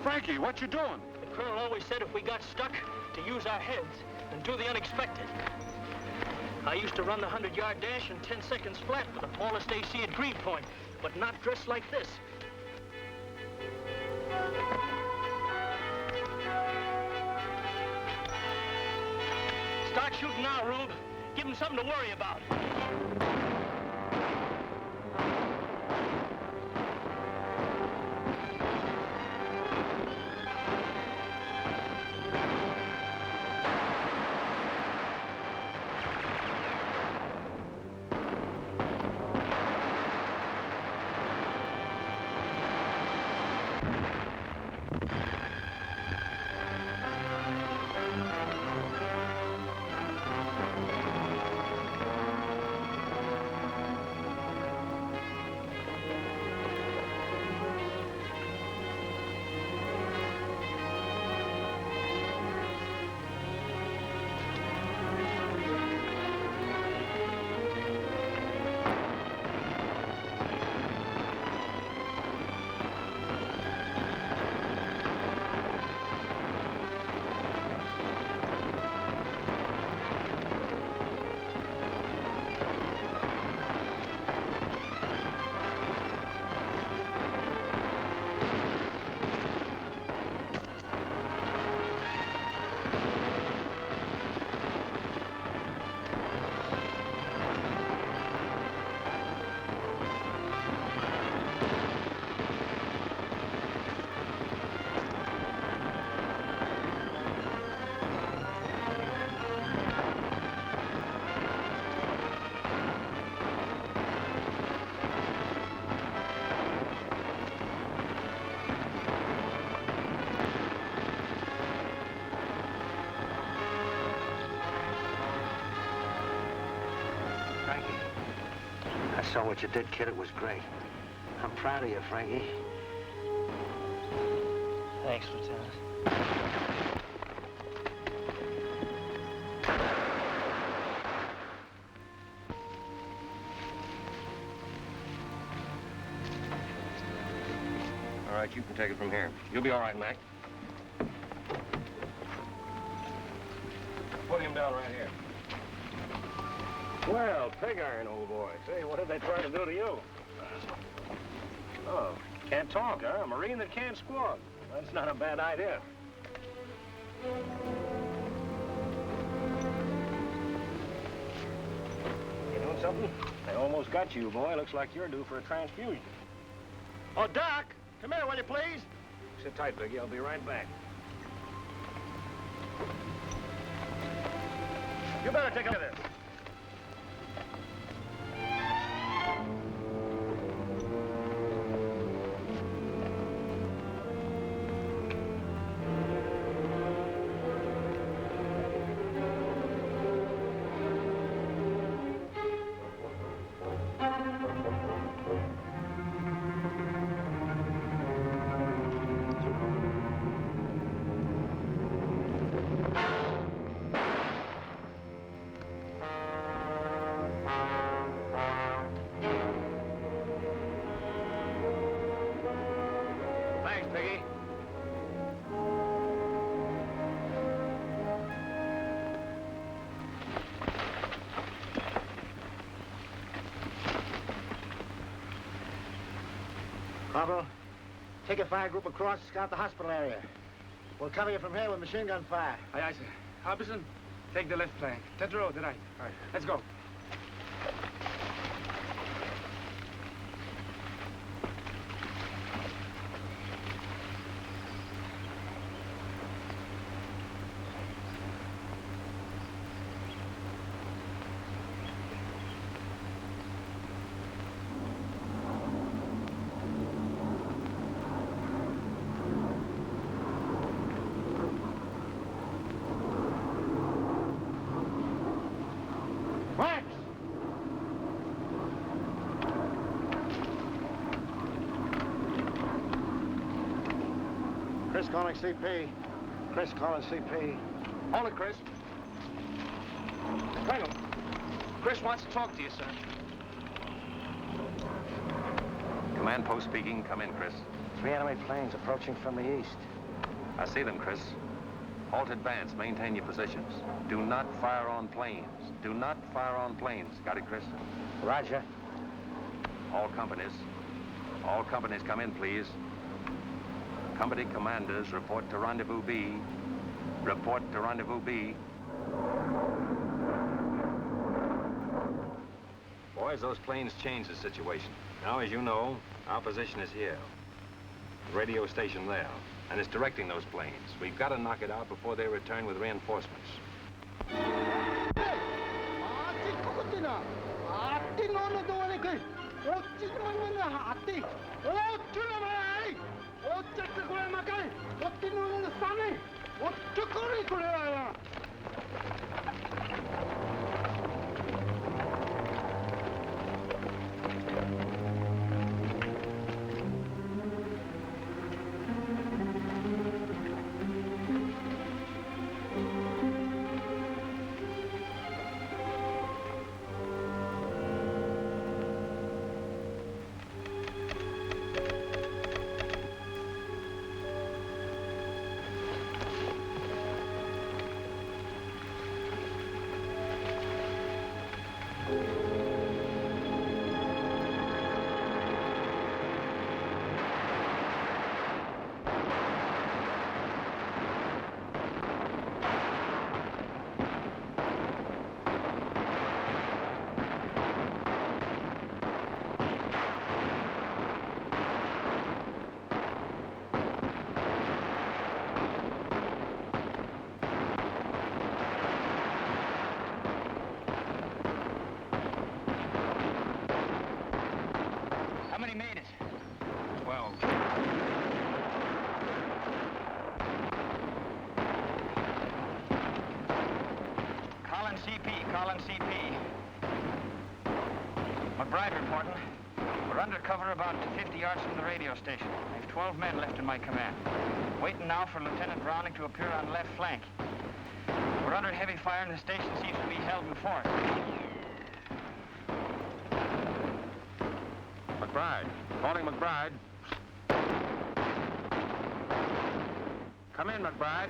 Frankie, what you doing? The colonel always said if we got stuck, to use our heads and do the unexpected. I used to run the 100-yard dash in 10 seconds flat with the smallest AC at Green Point, but not dressed like this. Start shooting now, Rube. Give him something to worry about. I saw what you did, kid. It was great. I'm proud of you, Frankie. Thanks, Lieutenant. All right, you can take it from here. You'll be all right, Mac. Put him down right here. Well, pig iron, old boy. Say, what did they try to do to you? Oh, can't talk, huh? A Marine that can't squawk. That's not a bad idea. You know something? They almost got you, boy. Looks like you're due for a transfusion. Oh, Doc! Come here, will you please? Sit tight, Biggie. I'll be right back. You better take a look at this. Pablo, Take a fire group across, scout the hospital area. We'll cover you from here with machine gun fire. Aye, sir. Harbison, take the left flank. Tedrow, the right. All right. Let's go. Chris calling CP. Chris calling CP. Hold it, Chris. Colonel, Chris wants to talk to you, sir. Command post speaking. Come in, Chris. 3 enemy planes approaching from the east. I see them, Chris. Halt advance. Maintain your positions. Do not fire on planes. Do not fire on planes. Got it, Chris? Roger. All companies come in, please. Company commanders, report to Rendezvous B. Report to Rendezvous B. Boys, those planes changed the situation. Now, as you know, our position is here. The radio station there. And it's directing those planes. We've got to knock it out before they return with reinforcements. How many made it? 12. Colin CP, Colin CP. McBride reporting. We're under cover about 50 yards from the radio station. I have 12 men left in my command. Waiting now for Lieutenant Browning to appear on left flank. We're under heavy fire and the station seems to be held in fort. McBride. Calling McBride. Come in, McBride.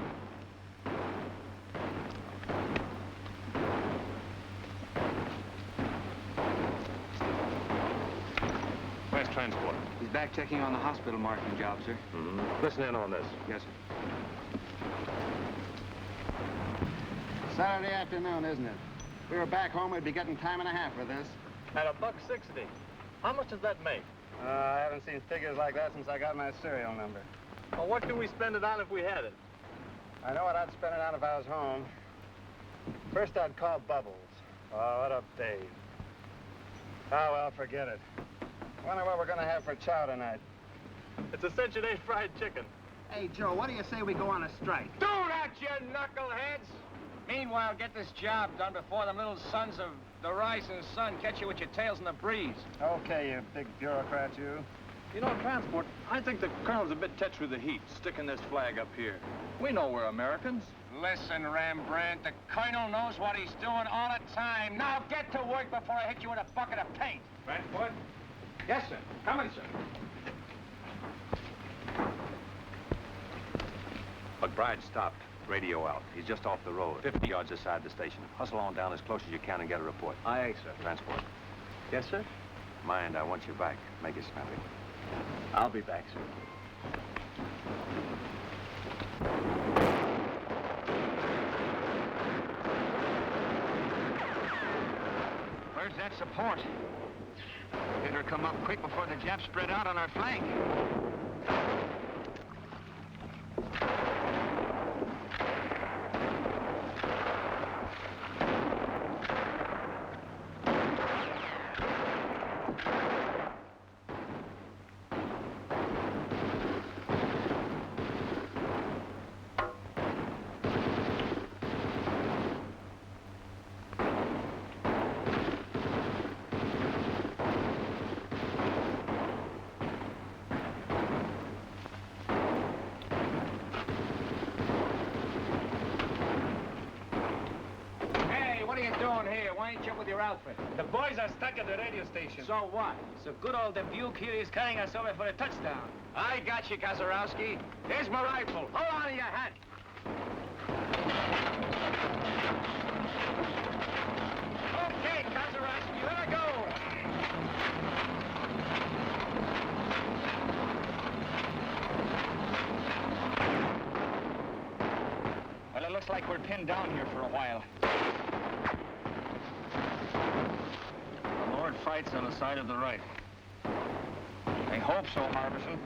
Where's transport? He's back checking on the hospital marking job, sir. Listen in on this. Yes, sir. Saturday afternoon, isn't it? If we were back home, we'd be getting time and a half for this. At $1.60. How much does that make? I haven't seen figures like that since I got my serial number. Well, what can we spend it on if we had it? I know what I'd spend it on if I was home. First, I'd call Bubbles. Oh, what a babe. Oh, well, forget it. Wonder what we're gonna have for chow tonight. It's a cinch it ain't fried chicken. Hey, Joe, what do you say we go on a strike? Do that, you knuckleheads! Meanwhile, get this job done before them little sons of the rising sun catch you with your tails in the breeze. Okay, you big bureaucrat, you. You know, transport, I think the colonel's a bit touched with the heat, sticking this flag up here. We know we're Americans. Listen, Rembrandt, the colonel knows what he's doing all the time. Now get to work before I hit you with a bucket of paint. Transport? Yes, sir. Coming, sir. McBride stopped. Radio out. He's just off the road, 50 yards aside the station. Hustle on down as close as you can and get a report. Aye, sir. Transport. Yes, sir? Mind, I want you back. Make it snappy. I'll be back, sir. Where's that support? Better come up quick before the Japs spread out on our flank. What are you doing here? Why ain't you with your outfit? The boys are stuck at the radio station. So what? So good old Dubuque here is carrying us over for a touchdown. I got you, Kazarowski. Here's my rifle. Hold on to your hat. Okay, Kazarowski, let her go. Well, it looks like we're pinned down here for a while. The Lord fights on the side of the right. I hope so, Harbison.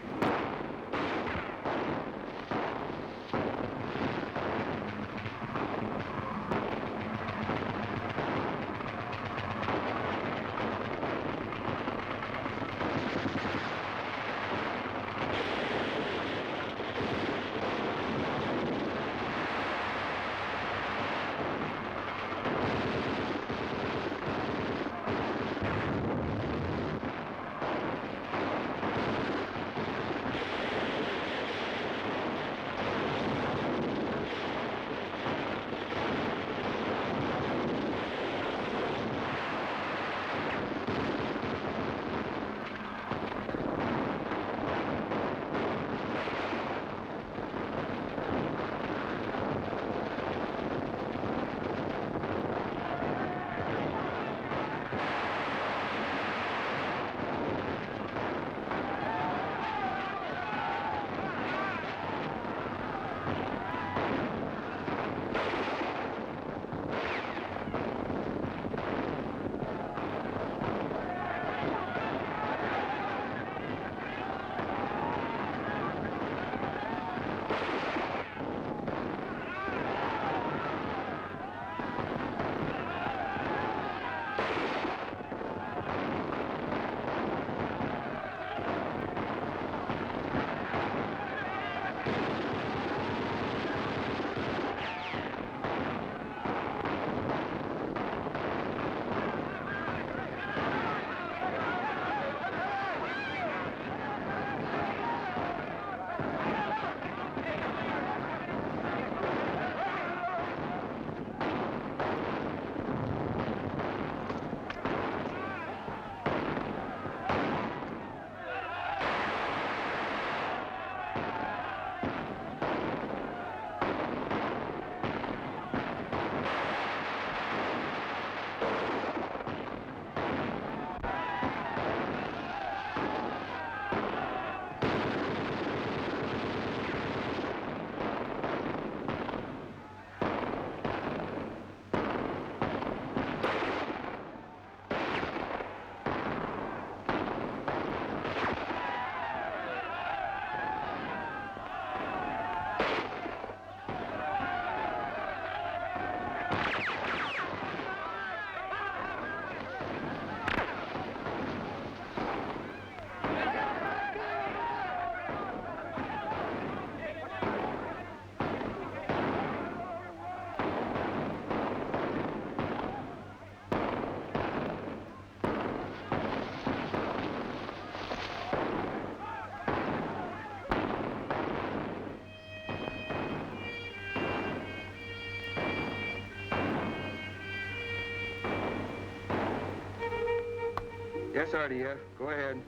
Yes, RDF. Go ahead.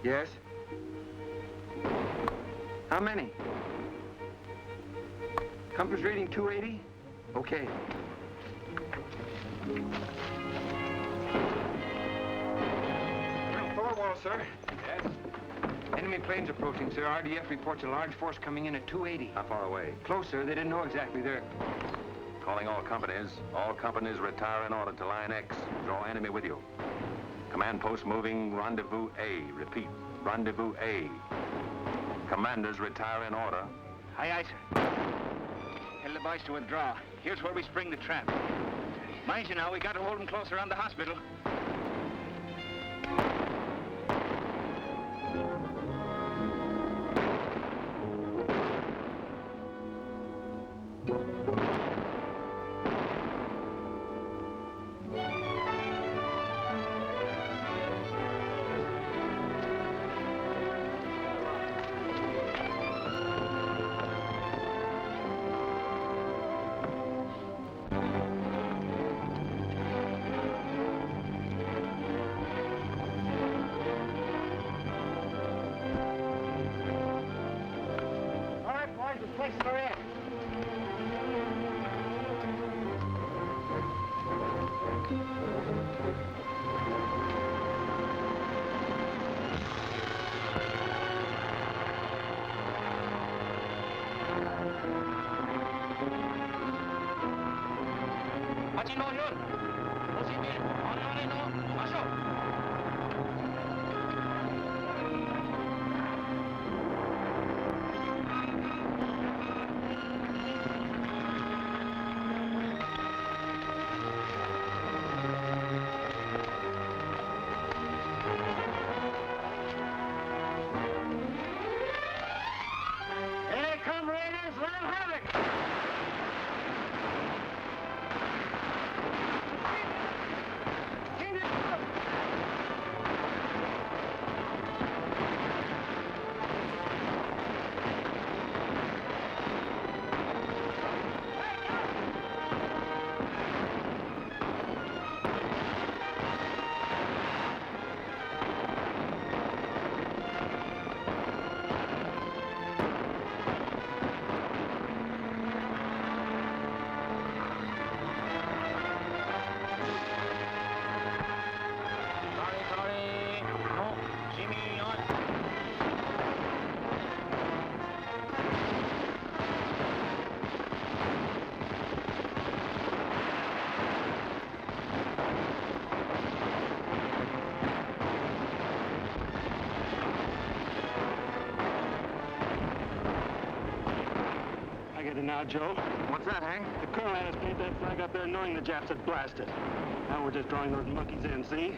Yes? How many? Compass reading 280? Okay. Thorwald, sir. Yes? Enemy planes approaching, sir. RDF reports a large force coming in at 280. How far away? Closer. They didn't know exactly. They're... Calling all companies. All companies retire in order to line X. Draw enemy with you. Command post moving. Rendezvous A. Repeat. Rendezvous A. Commanders retire in order. Aye, aye, sir. Tell the boys to withdraw. Here's where we spring the trap. Mind you now, we got to hold them close around the hospital. Place for it. Now, Joe. What's that, Hank? The colonel had us paint that flag up there knowing the Japs had blasted. Now we're just drawing those monkeys in, see?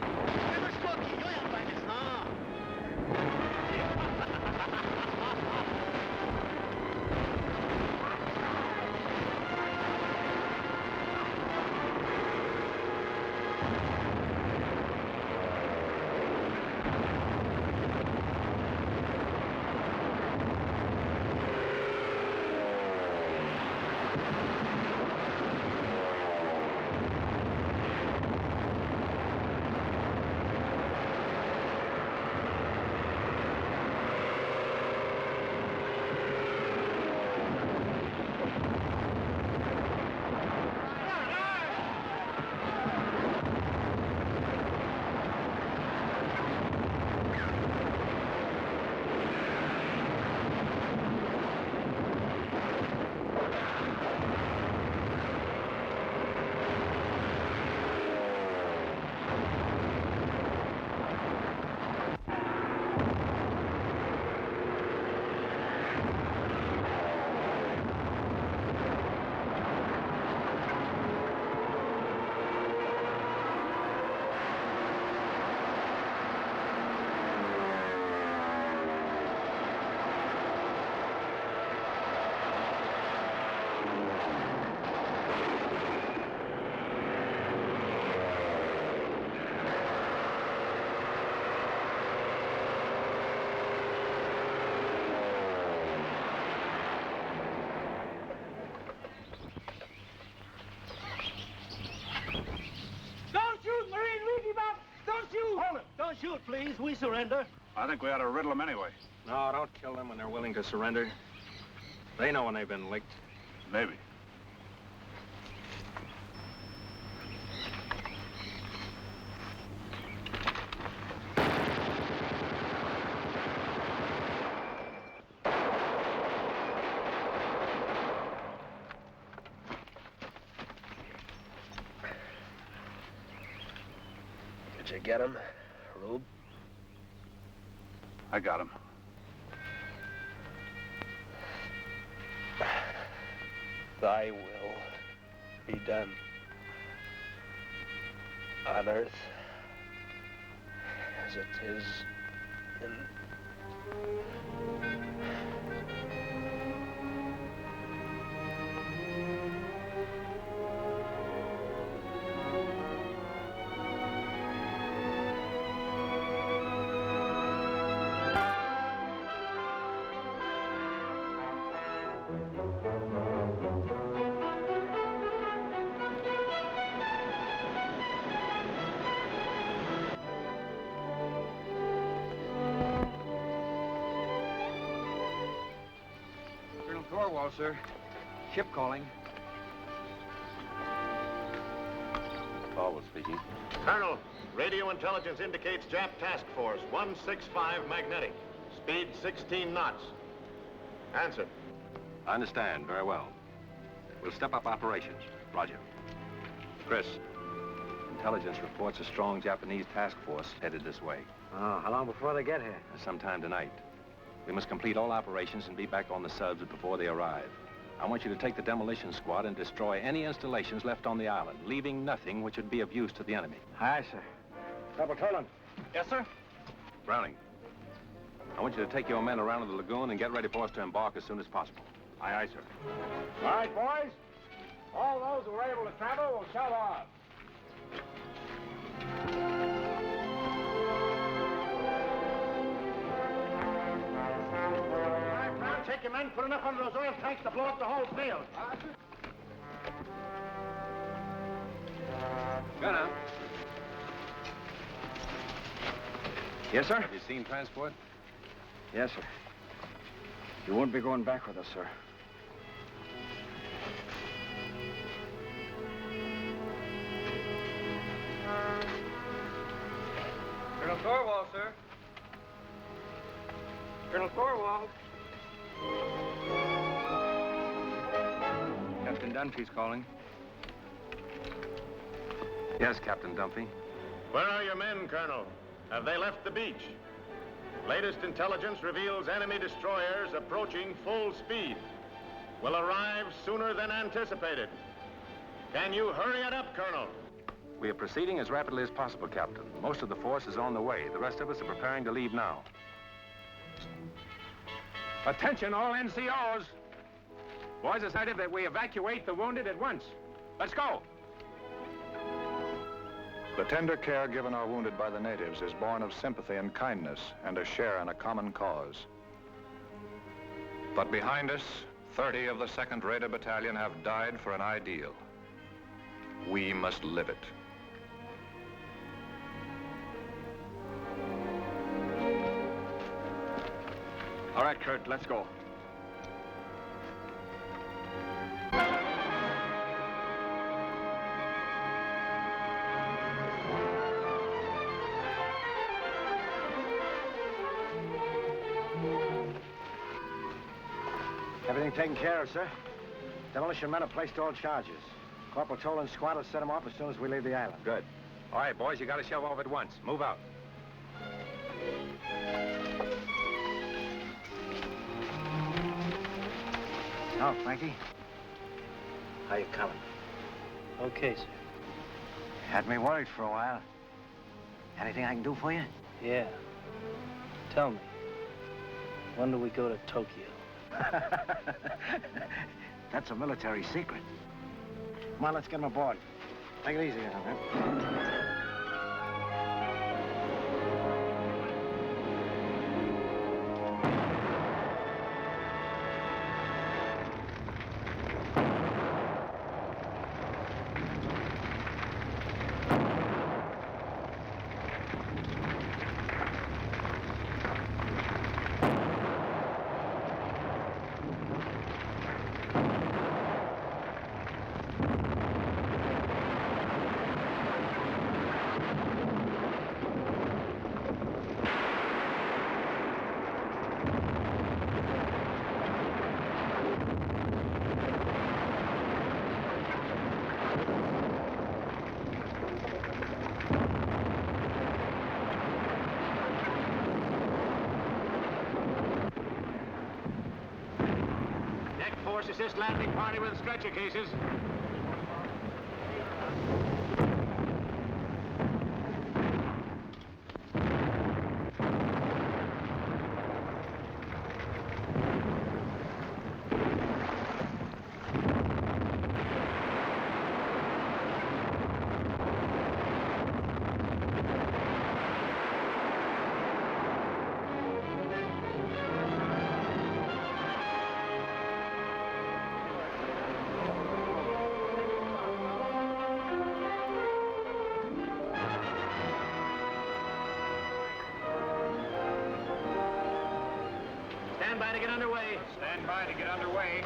Don't shoot, please. We surrender. I think we ought to riddle them anyway. No, don't kill them when they're willing to surrender. They know when they've been licked. Maybe. Did you get him, Rube? I got him. Thy will be done on earth as it is in... Colonel Thorwald, sir. Ship calling. Thorwald speaking. Colonel, radio intelligence indicates Jap Task Force 165 magnetic. Speed 16 knots. Answer. I understand. Very well. We'll step up operations. Roger. Chris, intelligence reports a strong Japanese task force headed this way. Oh, how long before they get here? Sometime tonight. We must complete all operations and be back on the subs before they arrive. I want you to take the demolition squad and destroy any installations left on the island, leaving nothing which would be of use to the enemy. Aye, sir. Corporal Toland. Yes, sir? Browning, I want you to take your men around to the lagoon and get ready for us to embark as soon as possible. Aye, aye, sir. All right, boys. All those who are able to travel will shove off. All right, Brown, take your men, put enough under those oil tanks to blow up the whole field. Go now. Yes, sir? Have you seen transport? Yes, sir. You won't be going back with us, sir. Colonel Thorwald, sir. Colonel Thorwald. Captain Dunphy's calling. Yes, Captain Dunphy. Where are your men, Colonel? Have they left the beach? Latest intelligence reveals enemy destroyers approaching full speed. Will arrive sooner than anticipated. Can you hurry it up, Colonel? We are proceeding as rapidly as possible, Captain. Most of the force is on the way. The rest of us are preparing to leave now. Attention, all NCOs. Boys decided that we evacuate the wounded at once. Let's go. The tender care given our wounded by the natives is born of sympathy and kindness and a share in a common cause. But behind us, 30 of the 2nd Raider Battalion have died for an ideal. We must live it. All right, Kurt, let's go. Everything taken care of, sir. Demolition men have placed all charges. Corporal Toland's squad will set them off as soon as we leave the island. Good. All right, boys, you got to shove off at once. Move out. Now, Frankie. How you coming? Okay, sir. Had me worried for a while. Anything I can do for you? Yeah. Tell me, when do we go to Tokyo? That's a military secret. Come on, let's get him aboard. Take it easy now, man. Assist landing party with stretcher cases. Stand by to get underway. Stand by to get underway.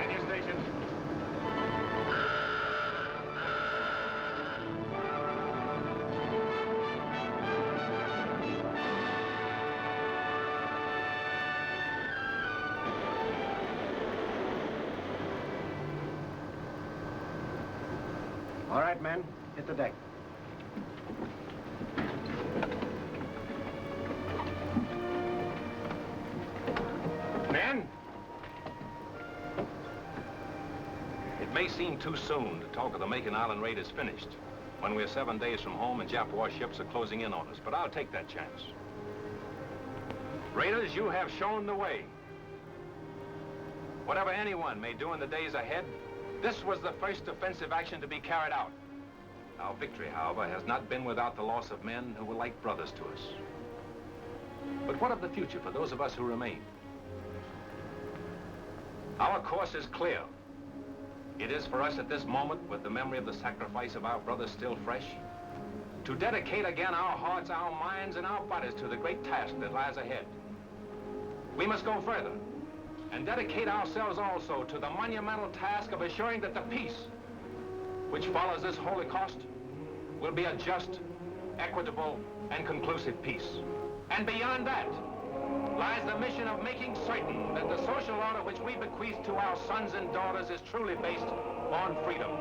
And your stations. All right, men, hit the deck. Men! It may seem too soon to talk of the Makin Island raid as finished, when we're 7 days from home and Jap warships are closing in on us, but I'll take that chance. Raiders, you have shown the way. Whatever anyone may do in the days ahead, this was the first offensive action to be carried out. Our victory, however, has not been without the loss of men who were like brothers to us. But what of the future for those of us who remain? Our course is clear. It is for us at this moment, with the memory of the sacrifice of our brothers still fresh, to dedicate again our hearts, our minds, and our bodies to the great task that lies ahead. We must go further and dedicate ourselves also to the monumental task of assuring that the peace which follows this Holocaust will be a just, equitable, and conclusive peace. And beyond that lies the mission of making certain that the social order which we bequeath to our sons and daughters is truly based on freedom.